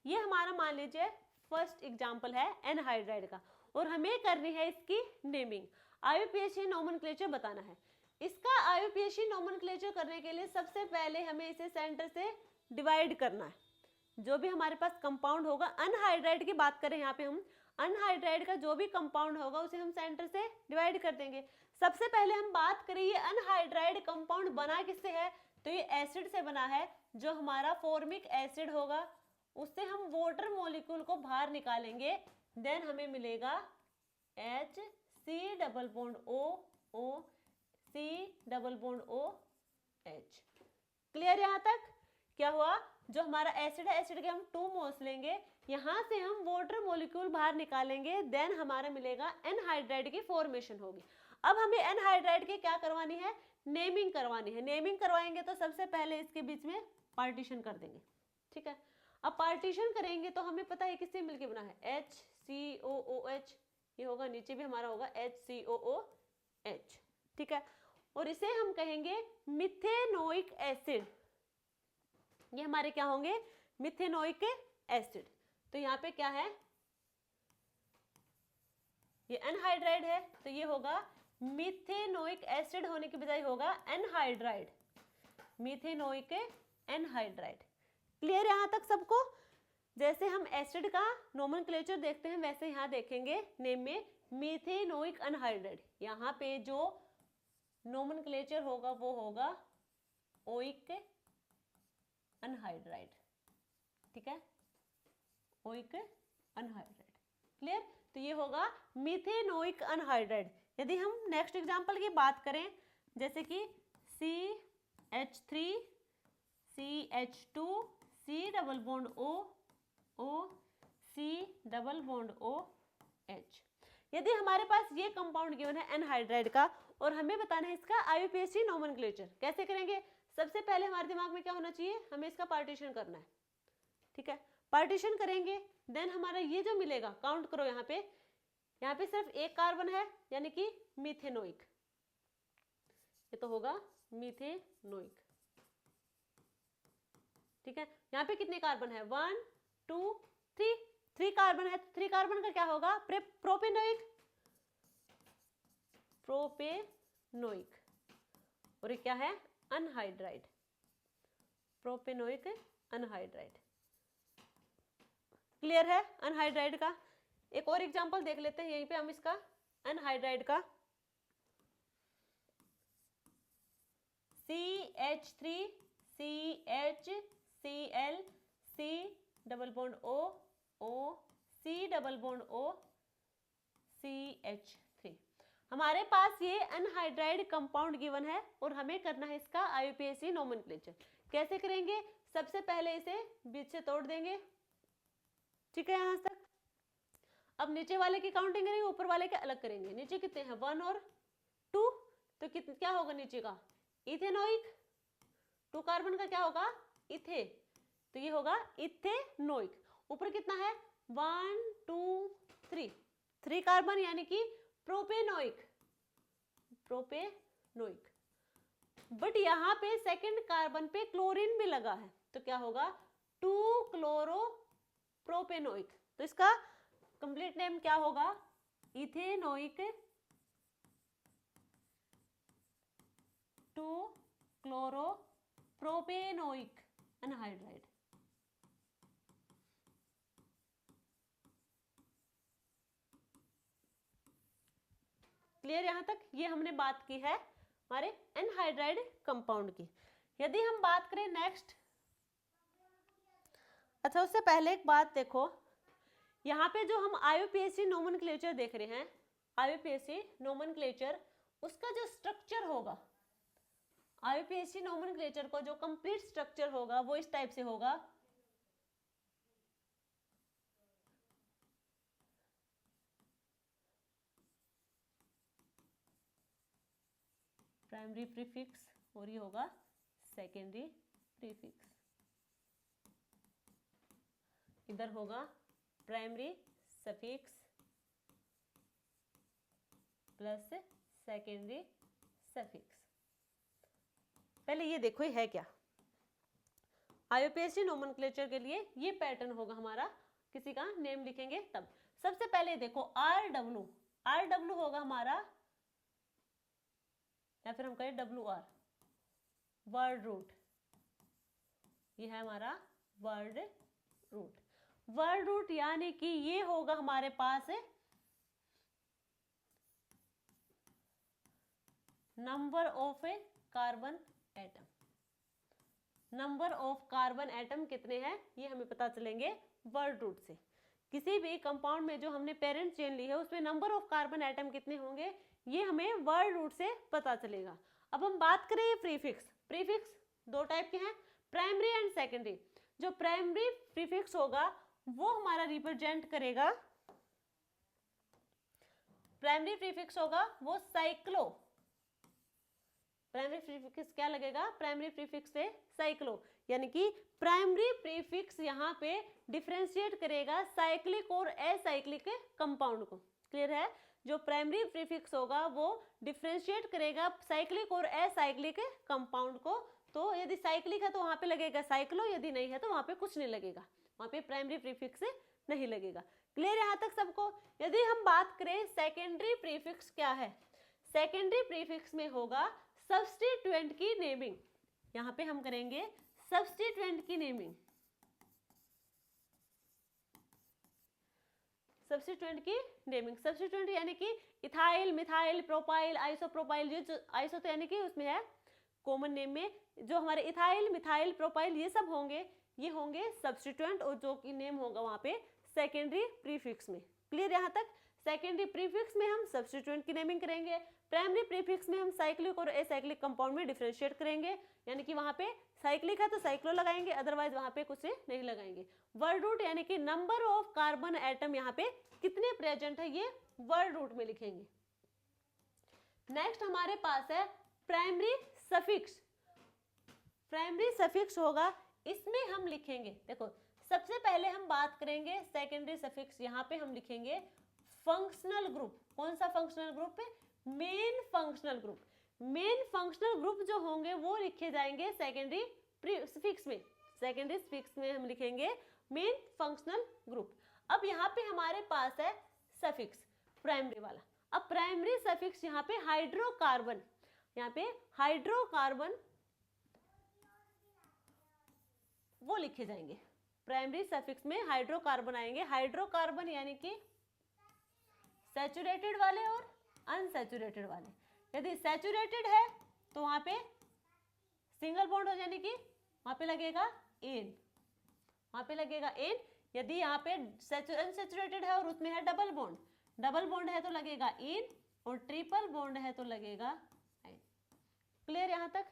ये हमारा मान लीजिए फर्स्ट एग्जांपल है एनहाइड्राइड का, और हमें करनी है इसकी नेमिंग, आईयूपीएसी नोमेनक्लेचर बताना है। इसका आईयूपीएसी नोमेनक्लेचर करने के लिए सबसे पहले हमें इसे सेंटर से डिवाइड करना है। जो भी हमारे पास कंपाउंड होगा, अनहाइड्राइड की बात करें यहाँ पे हम, अनहाइड्राइड का जो भी कंपाउंड होगा उसे हम सेंटर से डिवाइड कर देंगे। सबसे पहले हम बात करें ये अनहाइड्राइड कंपाउंड बना किससे है, तो ये एसिड से बना है। जो हमारा फॉर्मिक एसिड होगा उससे हम वाटर मॉलिक्यूल को बाहर निकालेंगे, देन हमें मिलेगा HC double bond O, C double bond OH। Clear यहाँ तक? क्या हुआ, जो हमारा एसिड है, एसिड के हम 2 मोल्स लेंगे, यहाँ से हम वाटर मॉलिक्यूल बाहर निकालेंगे, देन हमारा मिलेगा एनहाइड्राइड की फॉर्मेशन होगी। अब हमें एनहाइड्राइड की क्या करवानी है, नेमिंग करवानी है। नेमिंग करवाएंगे तो सबसे पहले इसके बीच में पार्टीशन कर देंगे, ठीक है। अब पार्टीशन करेंगे तो हमें पता है किससे मिलके बना है, HCOOH, ये होगा, नीचे भी हमारा होगा HCOOH, ठीक है। और इसे हम कहेंगे मिथेनोइक एसिड, ये हमारे क्या होंगे, मिथेनोइक एसिड। तो यहाँ पे क्या है, ये एनहाइड्राइड है, तो ये होगा मिथेनोइक एसिड होने की बजाय होगा एनहाइड्राइड, मिथेनोइक एनहाइड्राइड। क्लियर यहाँ तक सबको? जैसे हम एसिड का नोमेनक्लेचर देखते हैं वैसे यहाँ देखेंगे नेम में मिथेनोइक एनहाइड्राइड। यहाँ पे जो नोमेनक्लेचर होगा वो होगा ओइक अनहाइड्राइड, ठीक है, ओइक अनहाइड्राइड। क्लियर? तो ये होगा मिथेनोइक अनहाइड्राइड। यदि हम नेक्स्ट एग्जांपल की बात करें, जैसे कि CH3 CH2 C double bond O C double bond OH, यदि हमारे पास ये कंपाउंड गिवन है एनहाइड्राइड का और हमें बताना है इसका आईयूपीएसी नोमेनक्लेचर, कैसे करेंगे? सबसे पहले हमारे दिमाग में क्या होना चाहिए, हमें इसका पार्टीशन करना है, ठीक है। पार्टीशन करेंगे, देन हमारा ये जो मिलेगा, काउंट करो यहाँ पे सिर्फ एक कार्बन है, यानी कि मिथेनोइक, ये तो होगा मिथेनोइक, ठीक है। यहाँ पे कितने कार्बन है, 1 2 3 कार्बन है, 3 कार्बन का क्या होगा, प्रोपेनोइक, और ये क्या है, अनहाइड्राइड, प्रोपेनोइक अनहाइड्राइड। क्लियर है अनहाइड्राइड का? एक और एग्जांपल देख लेते हैं यहीं पे हम इसका अनहाइड्राइड का, CH3 CHCl C double bond O C double bond O CH3। हमारे पास ये अनहाइड्राइड कंपाउंड गिवन है और हमें करना है इसका आईयूपीएसी नोमेनक्लेचर। कैसे करेंगे? सबसे पहले इसे बीच से तोड़ देंगे, ठीक है, यहां तक। अब नीचे वाले की काउंटिंग करेंगे, ऊपर वाले के अलग करेंगे। नीचे कितने हैं, 1 और 2, तो क्या होगा नीचे का, इथेनोइक, 2 कार्बन का क्या होगा, इथे, तो ये होगा इथेनोइक। ऊपर कितना है, 1 2 3 कार्बन, यानी कि प्रोपेनोइक, बट यहाँ पे सेकंड कार्बन पे क्लोरीन भी लगा है, तो क्या होगा, 2 क्लोरो प्रोपेनोइक। तो इसका कंप्लीट नेम क्या होगा, ethanoic 2 chloro propanoic anhydride. Clear यहाँ तक? ये हमने बात की है हमारे एनहाइड्राइड कंपाउंड की। यदि हम बात करें नेक्स्ट, अच्छा उससे पहले एक बात देखो, यहाँ पे जो हम आईयूपीएसी नोमेनक्लेचर देख रहे हैं, आईयूपीएसी नोमेनक्लेचर, उसका जो स्ट्रक्चर होगा, आईयूपीएसी नोमेनक्लेचर को जो कंप्लीट स्ट्रक्चर होगा वो इस टाइप से होगा, प्राइमरी प्रीफिक्स और ये होगा सेकेंडरी प्रीफिक्स। इधर होगा primary suffix plus secondary suffix. पहले ये देखो ये है क्या, आईयूपीएसी नोमेनक्लेचर के लिए ये पैटर्न होगा हमारा, किसी का नेम लिखेंगे तब। सबसे पहले देखो आर डब्ल्यू होगा हमारा, या फिर हम कहें डब्ल्यू आर, वर्ड रूट। ये है हमारा वर्ड रूट। वर्ड रूट यानी कि ये होगा हमारे पास number of a carbon atom. Number of carbon atom कितने हैं ये हमें पता चलेंगे वर्ड रूट से। किसी भी कंपाउंड में जो हमने पेरेंट चेन ली है उसमें नंबर ऑफ कार्बन एटम कितने होंगे ये हमें वर्ड रूट से पता चलेगा। अब हम बात करें प्रीफिक्स। प्रीफिक्स दो टाइप के हैं, प्राइमरी एंड सेकेंडरी। जो प्राइमरी प्रीफिक्स होगा वो हमारा रिप्रेजेंट करेगा, प्राइमरी प्रीफिक्स होगा वो साइक्लो। प्राइमरी प्रीफिक्स क्या लगेगा, प्राइमरी प्रीफिक्स से साइक्लो, यानी कि प्राइमरी प्रीफिक्स यहाँ पे डिफरेंशिएट करेगा साइक्लिक और असाइक्लिक कंपाउंड को। क्लियर है? जो प्राइमरी प्रीफिक्स होगा वो डिफरेंशिएट करेगा साइक्लिक और असाइक्लिक कंपाउंड को। तो यदि साइक्लिक है तो वहां पे लगेगा साइक्लो, यदि नहीं है तो वहां पे कुछ नहीं लगेगा, वहां पे प्राइमरी प्रीफिक्स नहीं लगेगा। क्लियर यहाँ तक सबको? यदि हम बात करें सेकेंडरी प्रीफिक्स क्या है, सेकेंडरी प्रीफिक्स में होगा सब्स्टिट्यूएंट की नेमिंग। यहाँ पे हम करेंगे सब्स्टिट्यूएंट की नेमिंग। सब्स्टिट्यूएंट की नेमिंग, सब्स्टिट्यूएंट यानी कि इथाइल, मिथाइल, प्रोपाइल, आइसोप्रोपाइल। ये जो आइसो तो यानी कि उसमें है कॉमन नेम में, जो हमारे इथाइल, मिथाइल, प्रोपाइल ये सब होंगे, ये होंगे सब्स्टिट्यूएंट, और जो कि नेम होगा वहां पे सेकेंडरी प्रीफिक्स में। क्लियर यहाँ तक? सेकेंडरी प्रीफिक्स में हम सब्स्टिट्यूएंट की नेमिंग करेंगे, प्राइमरी प्रीफिक्स में हम साइक्लिक और एसाइक्लिक कंपाउंड में डिफरेंशिएट करेंगे, यानी कि वहां पे साइक्लिक है तो साइक्लो लगाएंगे, अदरवाइज वहां पे कुछ नहीं लगाएंगे। वर्ड रूट यानी कि नंबर ऑफ कार्बन एटम यहाँ पे कितने प्रेजेंट है ये वर्ड रूट में लिखेंगे। नेक्स्ट हमारे पास है प्राइमरी सफिक्स। प्राइमरी सफिक्स होगा, इसमें हम लिखेंगे, देखो सबसे पहले हम बात करेंगे सेकेंडरी सफिक्स। यहाँ पे हम लिखेंगे फंक्शनल ग्रुप। कौन सा functional group? Main functional group. Main functional group जो होंगे वो लिखे जाएंगे सेकेंडरी सफिक्स में। सेकेंडरी सफिक्स में हम लिखेंगे मेन फंक्शनल ग्रुप। अब यहाँ पे हमारे पास है सफिक्स प्राइमरी वाला। अब प्राइमरी सफिक्स यहाँ पे हाइड्रोकार्बन, यहाँ पे हाइड्रोकार्बन वो लिखे जाएंगे। प्राइमरी सफिक्स में हाइड्रोकार्बन आएंगे। हाइड्रोकार्बन यानी कि सैचुरेटेड वाले और अनसैचुरेटेड वाले। यदि सैचुरेटेड है तो वहां पे सिंगल बॉन्ड हो, यानी कि वहां पे लगेगा एन, वहां पे लगेगा एन। यदि यहाँ पे अनसैचुरेटेड है और उसमें है डबल बॉन्ड, डबल बॉन्ड है तो लगेगा इन, और ट्रिपल बॉन्ड है तो लगेगा एन। क्लियर यहाँ तक?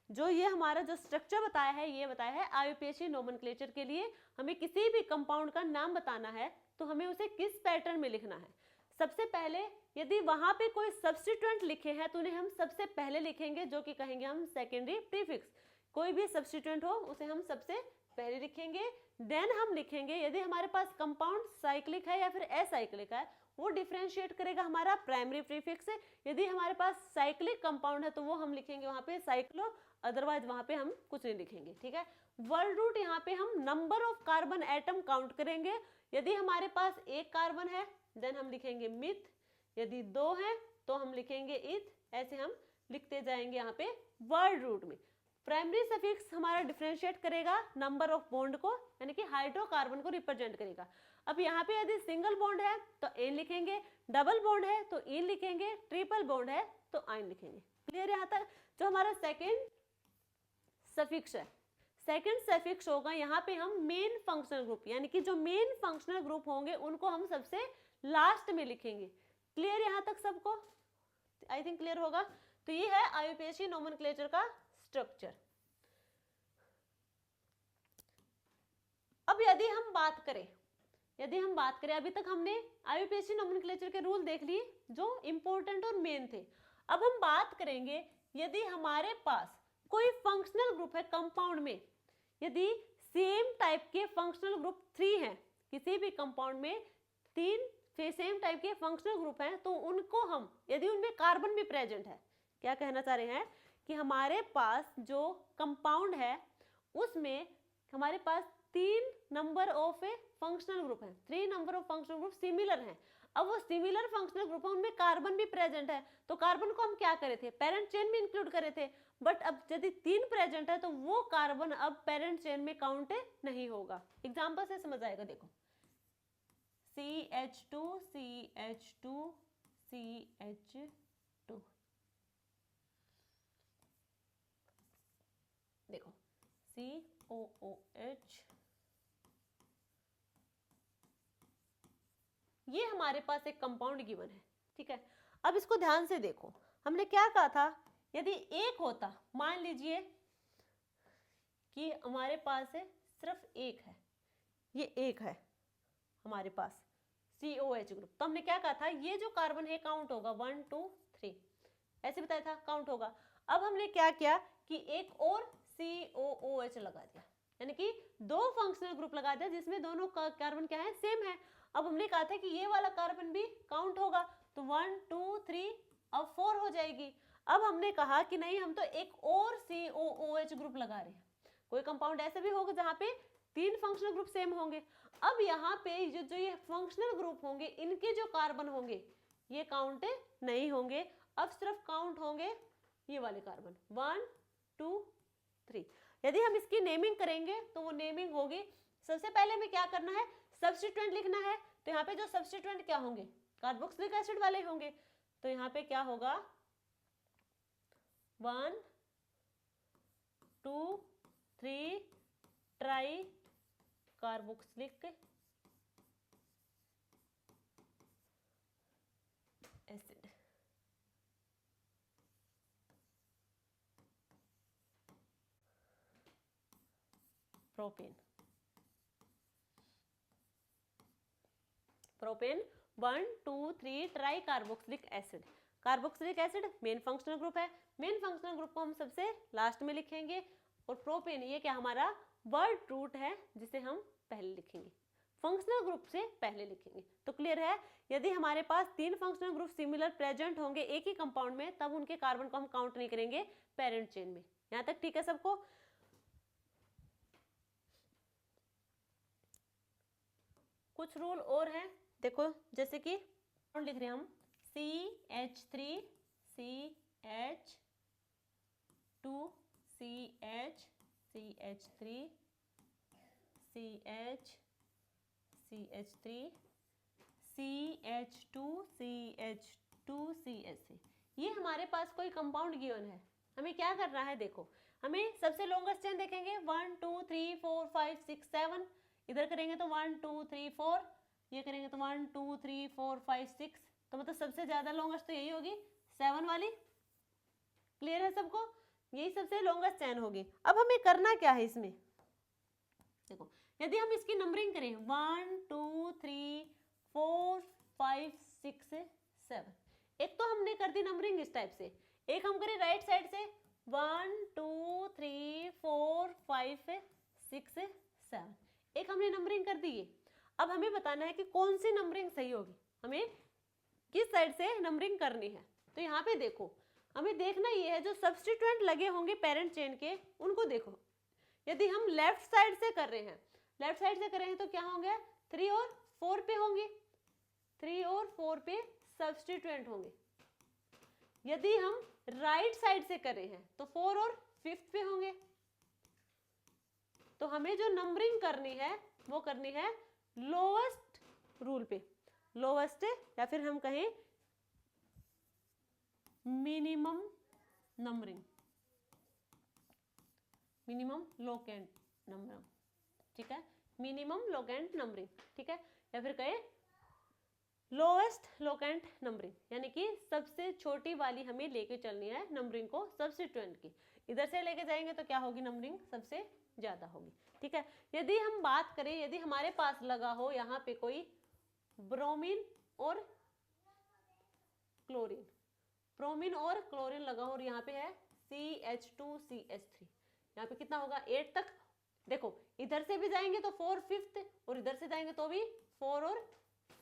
जो ये हमारा जो स्ट्रक्चर बताया है ये बताया है आईयूपीएसी नोमेनक्लेचर के लिए हमें किसी भी कंपाउंड का नाम बताना है तो हमें उसे किस पैटर्न में लिखना है। सबसे पहले यदि वहां पे कोई सब्स्टिट्यूएंट लिखे हैं तो उन्हें हम सबसे पहले लिखेंगे, जो कि कहेंगे हम सेकेंडरी प्रीफिक्स। कोई भी सब्स्टिट्यूएंट हो उसे हम सबसे पहले लिखेंगे। देन हम लिखेंगे यदि हमारे पास कंपाउंड साइक्लिक है या फिर असाइक्लिक है, वो डिफरेंशिएट करेगा हमारा प्राइमरी प्रीफिक्स से। यदि हमारे पास साइक्लिक कंपाउंड है तो वो हम लिखेंगे वहां पे साइक्लो, अदरवाइज वहां पे हम कुछ नहीं लिखेंगे। ठीक है? वर्ड रूट यहाँ पे हम number of carbon atom count करेंगे। यदि हमारे पास एक कार्बन है देन हम लिखेंगे मिथ, यदि दो है तो हम लिखेंगे इथ। ऐसे हम लिखते जाएंगे यहाँ पे वर्ड रूट में। प्राइमरी सफिक्स हमारा डिफरेंशिएट करेगा नंबर ऑफ बॉन्ड को, यानी कि हाइड्रोकार्बन को रिप्रेजेंट करेगा। अब यहाँ पे यदि सिंगल बॉन्ड है तो एन लिखेंगे, डबल बॉन्ड है तो इन लिखेंगे, ट्रिपल बॉन्ड है तो आइन लिखेंगे। क्लियर यहाँ तक? जो हमारा सेकेंड सफिक्स है, सेकेंड सफिक्स होगा यहाँ पे हम मेन फंक्शनल ग्रुप, यानी कि जो मेन फंक्शनल ग्रुप होंगे उनको हम सबसे लास्ट में लिखेंगे। क्लियर यहाँ तक सबको? आई थिंक क्लियर होगा। तो ये है आईयूपीएसी नोमेनक्लेचर का स्ट्रक्चर। अब यदि हम बात करें अभी तक हमने आईयूपीएसी नोमेनक्लेचर के रूल देख लिए जो इंपॉर्टेंट और मेन थे। अब हम बात करेंगे यदि हमारे पास कोई फंक्शनल ग्रुप है कंपाउंड में, यदि सेम टाइप के फंक्शनल ग्रुप 3 हैं, किसी भी कंपाउंड में 3 सेम टाइप के फंक्शनल ग्रुप हैं, तो उनको हम, यदि उनमें कार्बन भी प्रेजेंट है, क्या कहना चाह रहे हैं कि हमारे पास जो कंपाउंड है उसमें हमारे पास 3 नंबर ऑफ फंक्शनल ग्रुप है, 3 number of functional group similar हैं। अब वो सिमिलर फंक्शनल ग्रुप है, उनमें कार्बन भी प्रेजेंट है, तो कार्बन को हम क्या करे थे, पेरेंट चेन में इंक्लूड करे थे। बट अब यदि 3 प्रेजेंट है तो वो कार्बन अब पेरेंट चेन में काउंट नहीं होगा। एग्जांपल से समझ आएगा, देखो CH2 CH2 CH2, देखो COOH, ये हमारे पास एक कंपाउंड गिवन है, ठीक है। अब इसको ध्यान से देखो, हमने क्या कहा था, यदि एक होता, मान लीजिए कि हमारे पास है सिर्फ एक है, ये एक है हमारे पास COH ग्रुप, तो हमने क्या कहा था, ये जो कार्बन है काउंट होगा 1 2 3, ऐसे बताया था काउंट होगा। अब हमने क्या किया कि एक और COOH लगा दिया, यानी कि 2 फंक्शनल ग्रुप लगा दिया जिसमें दोनों कार्बन क्या है, सेम है। अब हमने कहा था कि ये वाला कार्बन भी काउंट होगा, तो 1 2 3 अब 4 हो जाएगी। अब हमने कहा कि नहीं, हम तो एक और COOH ग्रुप लगा रहे हैं, कोई कंपाउंड ऐसा भी होगा जहां पे 3 फंक्शनल ग्रुप सेम होंगे। अब यहाँ पे जो ये फंक्शनल ग्रुप होंगे, इनके जो कार्बन होंगे ये काउंट नहीं होंगे, अब सिर्फ काउंट होंगे ये वाले कार्बन 1 2 3। यदि हम इसकी नेमिंग करेंगे तो वो नेमिंग होगी, सबसे पहले हमें क्या करना है, सब्स्टिट्यूएंट लिखना है। तो यहाँ पे जो सब्स्टिट्यूएंट क्या होंगे, कार्बोक्सिलिक एसिड वाले होंगे, तो यहाँ पे क्या होगा 1 2 3 try carboxylic acid. Propane 1 2 3 try carboxylic acid. Carboxylic acid main functional group है, मेन फंक्शनल ग्रुप को हम सबसे लास्ट में लिखेंगे, और प्रोपेन ये क्या हमारा वर्ड रूट है जिसे हम पहले लिखेंगे, फंक्शनल ग्रुप से पहले लिखेंगे। तो क्लियर है, यदि हमारे पास 3 फंक्शनल ग्रुप सिमिलर प्रेजेंट होंगे एक ही कंपाउंड में, तब उनके कार्बन को हम काउंट नहीं करेंगे पेरेंट चेन में। यहां तक ठीक है सबको। कुछ रूल और हैं, देखो जैसे कि लिख रहे हैं हम CH3 CH2 CH CH3 CH CH3 CH2 CH2 CH3। ये हमारे पास कोई कंपाउंड गिवन है, हमें क्या करना है, देखो हमें सबसे लॉन्गेस्ट चेन देखेंगे 1 2 3 4 5 6 7, इधर करेंगे तो 1 2 3 4, ये करेंगे तो 1 2 3 4 5 6, तो मतलब सबसे ज्यादा लॉन्गेस्ट तो यही होगी 7 वाली। क्लियर है सबको, यही सबसे लॉन्गेस्ट चेन होगी। अब हमें करना क्या है इसमें, देखो यदि हम इसकी नंबरिंग करें 1 2 3 4 5 6 7, एक तो हमने कर दी नंबरिंग इस टाइप से, एक हम करें राइट साइड से 1 2 3 4 5 6 7, एक हमने नंबरिंग कर दी है। अब हमें बताना है कि कौन सी नंबरिंग सही होगी, हमें किस साइड से नंबरिंग करनी है। तो यहाँ पे देखो हमें देखना ये है, जो सब्स्टिट्यूएंट लगे होंगे पेरेंट चेन के उनको देखो। यदि हम लेफ्ट साइड से कर रहे हैं, लेफ्ट साइड से कर रहे हैं तो क्या होंगे, 3 और 4 पे होंगे, 3 और 4 पे सब्स्टिट्यूएंट होंगे। यदि हम राइट साइड से कर रहे हैं तो 4 और 5 पे होंगे। तो हमें जो नंबरिंग करनी है वो करनी है लोवेस्ट रूल पे, लोवेस्ट या फिर हम कहें minimum numbering, minimum locant numbering, ठीक है, मिनिमम लोकेंट नंबरिंग, ठीक है, या फिर कहें लोएस्ट लोकेंट नंबरिंग, यानी कि सबसे छोटी वाली हमें लेके चलनी है नंबरिंग को सब्स्टिट्यूएंट की। इधर से लेके जाएंगे तो क्या होगी, नंबरिंग सबसे ज्यादा होगी, ठीक है। यदि हम बात करें, यदि हमारे पास लगा हो यहाँ पे कोई ब्रोमीन और क्लोरीन, ब्रोमीन और क्लोरीन लगा और यहाँ पे है CH2CH3। यहाँ पे कितना होगा 8 तक। देखो इधर से भी जाएंगे तो 4 5th और इधर से जाएंगे तो भी 4 और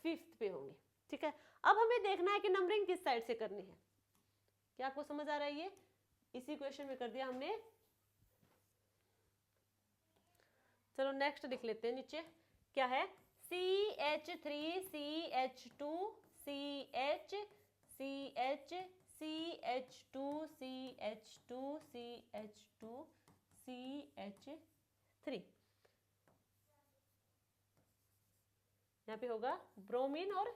5th पे होंगे। ठीक है, अब हमें देखना है कि नंबरिंग किस साइड से करनी है। क्या आपको समझ आ रहा है? ये इसी क्वेश्चन में कर दिया हमने। चलो नेक्स्ट लिख लेते हैं नीचे क्या है। CH3CH2CH CH CH2CH2CH2CH3। यहाँ पे होगा ब्रोमीन और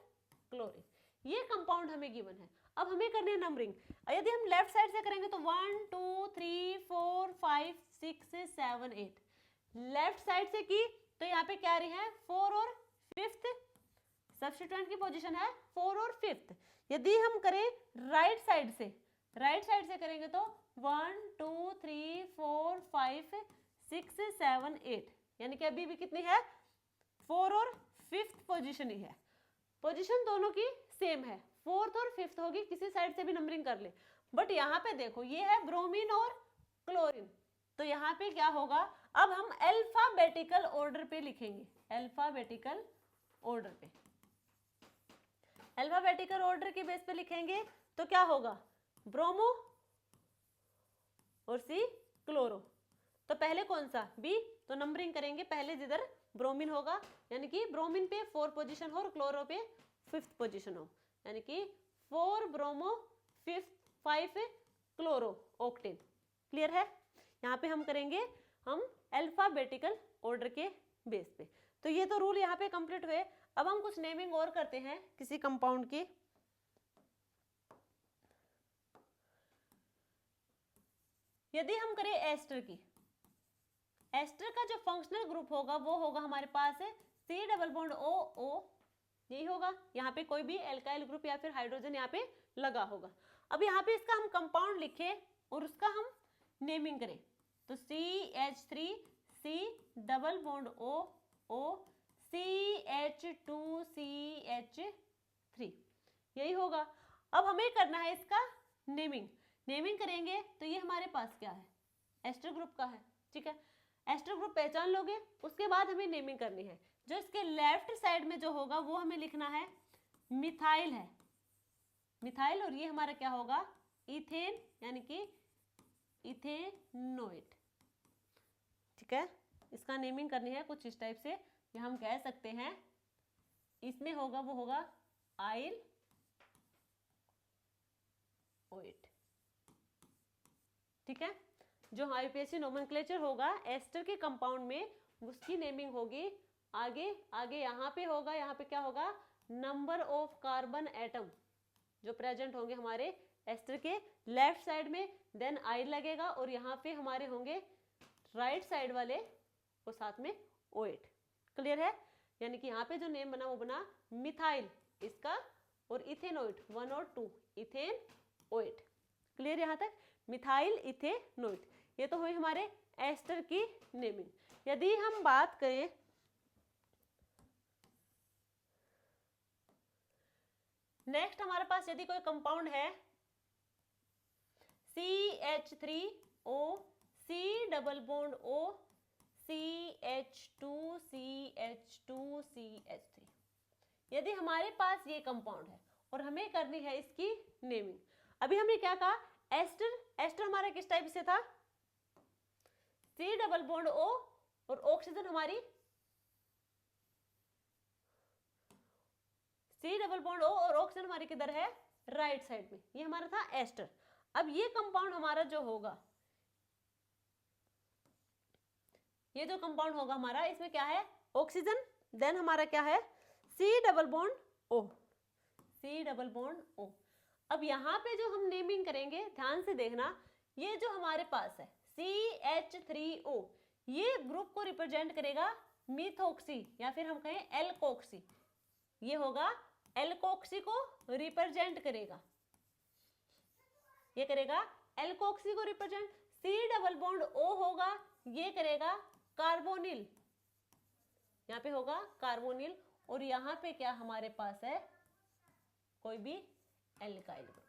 क्लोरीन। ये कंपाउंड हमें गिवन है। अब हमें करनी है नंबरिंग। यदि हम लेफ्ट साइड से करेंगे तो 1 2 3 4 5 6 7 8। लेफ्ट साइड से की तो यहाँ पे क्या रही है 4 और 5th। सब्स्टिट्यूएंट की पोजीशन है 4 और 5th। यदि हम करें राइट साइड से करेंगे तो 1 2 3 4 5 6 7 8, यानी कि अभी भी कितनी है 4 और 5th पोजीशन ही है। पोजीशन दोनों की सेम है, 4th और 5th होगी, किसी साइड से भी नंबरिंग कर ले। बट यहाँ पे देखो ये है ब्रोमीन और क्लोरीन, तो यहाँ पे क्या होगा, अब हम अल्फाबेटिकल ऑर्डर पे लिखेंगे। अल्फाबेटिकल ऑर्डर पे, अल्फाबेटिकल ऑर्डर के बेस पे लिखेंगे तो क्या होगा ब्रोमो और सी क्लोरो। तो पहले कौन सा बी, तो नंबरिंग करेंगे पहले जिधर ब्रोमीन होगा, यानी कि ब्रोमीन पे 4 पोजीशन हो और क्लोरो पे 5th पोजीशन हो, यानी कि 4 ब्रोमो 5 क्लोरो ऑक्टेन। क्लियर है? यहाँ पे हम करेंगे हम अल्फाबेटिकल ऑर्डर के बेस पे। तो ये तो रूल यहाँ पे कंप्लीट हुए। अब हम कुछ नेमिंग और करते हैं किसी कंपाउंड की। यदि हम करें एस्टर की, एस्टर का जो फंक्शनल ग्रुप होगा वो होगा हमारे पास C डबल बॉन्ड O, यही होगा। यहाँ पे कोई भी एल्काइल ग्रुप या फिर हाइड्रोजन यहाँ पे लगा होगा। अब यहाँ पे इसका हम कंपाउंड लिखे और उसका हम नेमिंग करें तो CH3C double bond O CH2CH3, यही होगा। अब हमें करना है इसका नेमिंग। नेमिंग करेंगे तो ये हमारे पास क्या है, एस्टर ग्रुप का है। ठीक है, एस्टर ग्रुप पहचान लोगे, उसके बाद हमें नेमिंग करनी है। जो इसके लेफ्ट साइड में जो होगा वो हमें लिखना है मिथाइल है, मिथाइल, और ये हमारा क्या होगा इथेन, यानी कि इथेनोइड। ठीक है, इसका नेमिंग करनी है कुछ इस टाइप से, या हम कह सकते हैं इसमें होगा वो होगा आइल ओइट। ठीक है, जो आईयूपीएसी नोमेनक्लेचर होगा एस्टर के कंपाउंड में, उसकी नेमिंग होगी आगे आगे। यहाँ पे होगा, यहाँ पे क्या होगा नंबर ऑफ कार्बन एटम जो प्रेजेंट होंगे हमारे एस्टर के लेफ्ट साइड में, देन आई लगेगा, और यहाँ पे हमारे होंगे राइट साइड वाले और साथ में ओएट। क्लियर है? यानी कि यहाँ पे जो नेम बना वो बना मिथाइल इसका, और इथेनोइड 1 और 2 इथेनोइड। क्लियर यहाँ तक? मिथाइल इथेनोइड, ये तो हुई हमारे एस्टर की नेमिंग। यदि हम बात करें नेक्स्ट, हमारे पास यदि कोई कंपाउंड है CH3O C double bond O CH2CH2CH3, यदि हमारे पास ये कंपाउंड है और हमें करनी है इसकी नेमिंग। अभी हमने क्या कहा, एस्टर, एस्टर हमारा किस टाइप से था C डबल बॉन्ड O, और ऑक्सीजन हमारी C डबल बॉन्ड O, और ऑक्सीजन हमारी किधर है राइट साइड में, ये हमारा था एस्टर। अब ये कंपाउंड हमारा जो होगा, ये जो कंपाउंड होगा हमारा, इसमें क्या है ऑक्सीजन, देन हमारा क्या है C double bond O, C double bond O। अब यहाँ पे जो हम नेमिंग करेंगे ध्यान से देखना, ये जो हमारे पास है CH3O, ये ग्रुप को रिप्रेजेंट करेगा मिथॉक्सी, या फिर हम कहें एल्कोक्सी, ये होगा एल्कोक्सी को रिप्रेजेंट करेगा, ये करेगा एल्कोक्सी को represent. C double bond O होगा, ये करेगा कार्बोनिल, यहाँ पे होगा कार्बोनिल, और यहाँ पे क्या हमारे पास है कोई भी एल्काइल ग्रुप।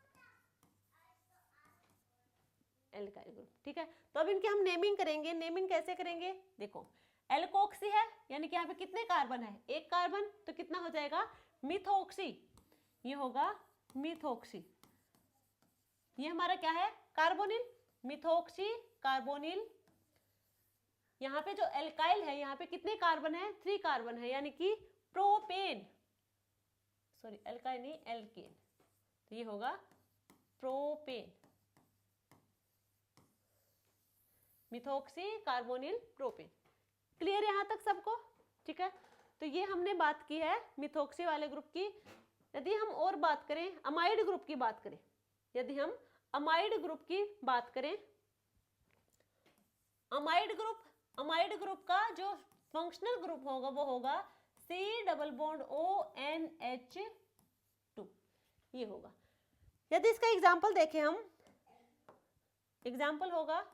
Alkyl group. ठीक है, तो अब इनके हम नेमिंग करेंगे। नेमिंग कैसे करेंगे, देखो एल्कोक्सी है यानी कि यहाँ पे कितने कार्बन है, एक कार्बन, तो कितना हो जाएगा मिथोक्सी, ये होगा मिथोक्सी। ये हमारा क्या है कार्बोनिल, मिथोक्सी कार्बोनिल। यहाँ पे जो एल्काइल है यहाँ पे कितने कार्बन है, 3 कार्बन है यानी कि प्रोपेन, सॉरी एल्काइल नहीं एल्केन, तो ये होगा propane, methoxy carbonyl propane. Clear यहां तक सबको, ठीक है। तो ये हमने बात की है मिथोक्सी वाले ग्रुप की। यदि हम और बात करें अमाइड ग्रुप की बात करें, यदि हम अमाइड ग्रुप की बात करें, अमाइड ग्रुप का जो फंक्शनल ग्रुप होगा वो होगा C+ONH2, ये होगा। यदि इसका एग्जाम्पल देखें हम, एग्जाम्पल होगा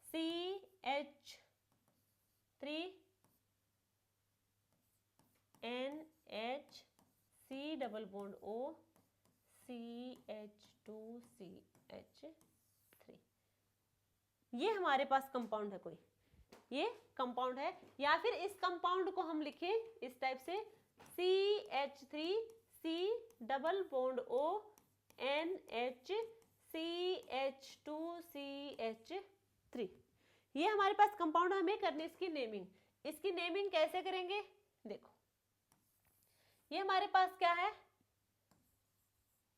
CH3NH C+O CH2CH3, ये हमारे पास कंपाउंड है, कोई ये कंपाउंड है। या फिर इस कंपाउंड को हम लिखें इस टाइप से CH3 C+O NH CH2CH3, ये हमारे पास कंपाउंड। हमें करनी इसकी नेमिंग। इसकी नेमिंग कैसे करेंगे, देखो ये हमारे पास क्या है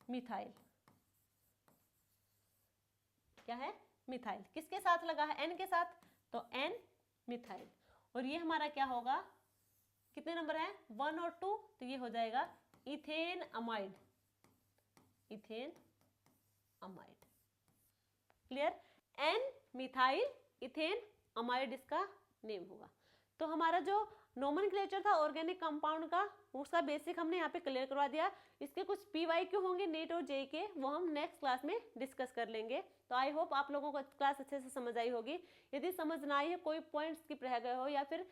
मिथाइल, क्या है मिथाइल, किसके साथ लगा है N के साथ, तो N मिथाइल। और ये हमारा क्या होगा, कितने नंबर है 1 और 2, तो ये हो जाएगा ethane amide, ethane amide. Clear, N methyl ethane amide इसका नेम होगा। तो हमारा जो नोमेनक्लेचर था ऑर्गेनिक कंपाउंड का, उसका बेसिक हमने यहाँ पे क्लियर करवा दिया। इसके कुछ PYQ होंगे नेट और जे के, वो हम नेक्स्ट क्लास में डिस्कस कर लेंगे। तो आई होप आप लोगों को क्लास अच्छे से समझ आई होगी। यदि समझ ना आई है, कोई पॉइंट स्किप रह गए हो या फिर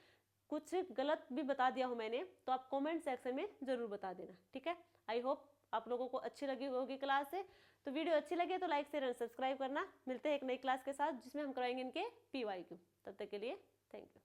कुछ गलत भी बता दिया हो मैंने, तो आप कमेंट सेक्शन में जरूर बता देना, ठीक है। आई होप आप लोगों को अच्छी लगी होगी क्लास से। तो वीडियो अच्छी लगे तो लाइक शेयर एंड सब्सक्राइब करना। मिलते हैं एक नई क्लास के साथ जिसमें हम कराएंगे इनके PYQ। तब तक के लिए थैंक यू।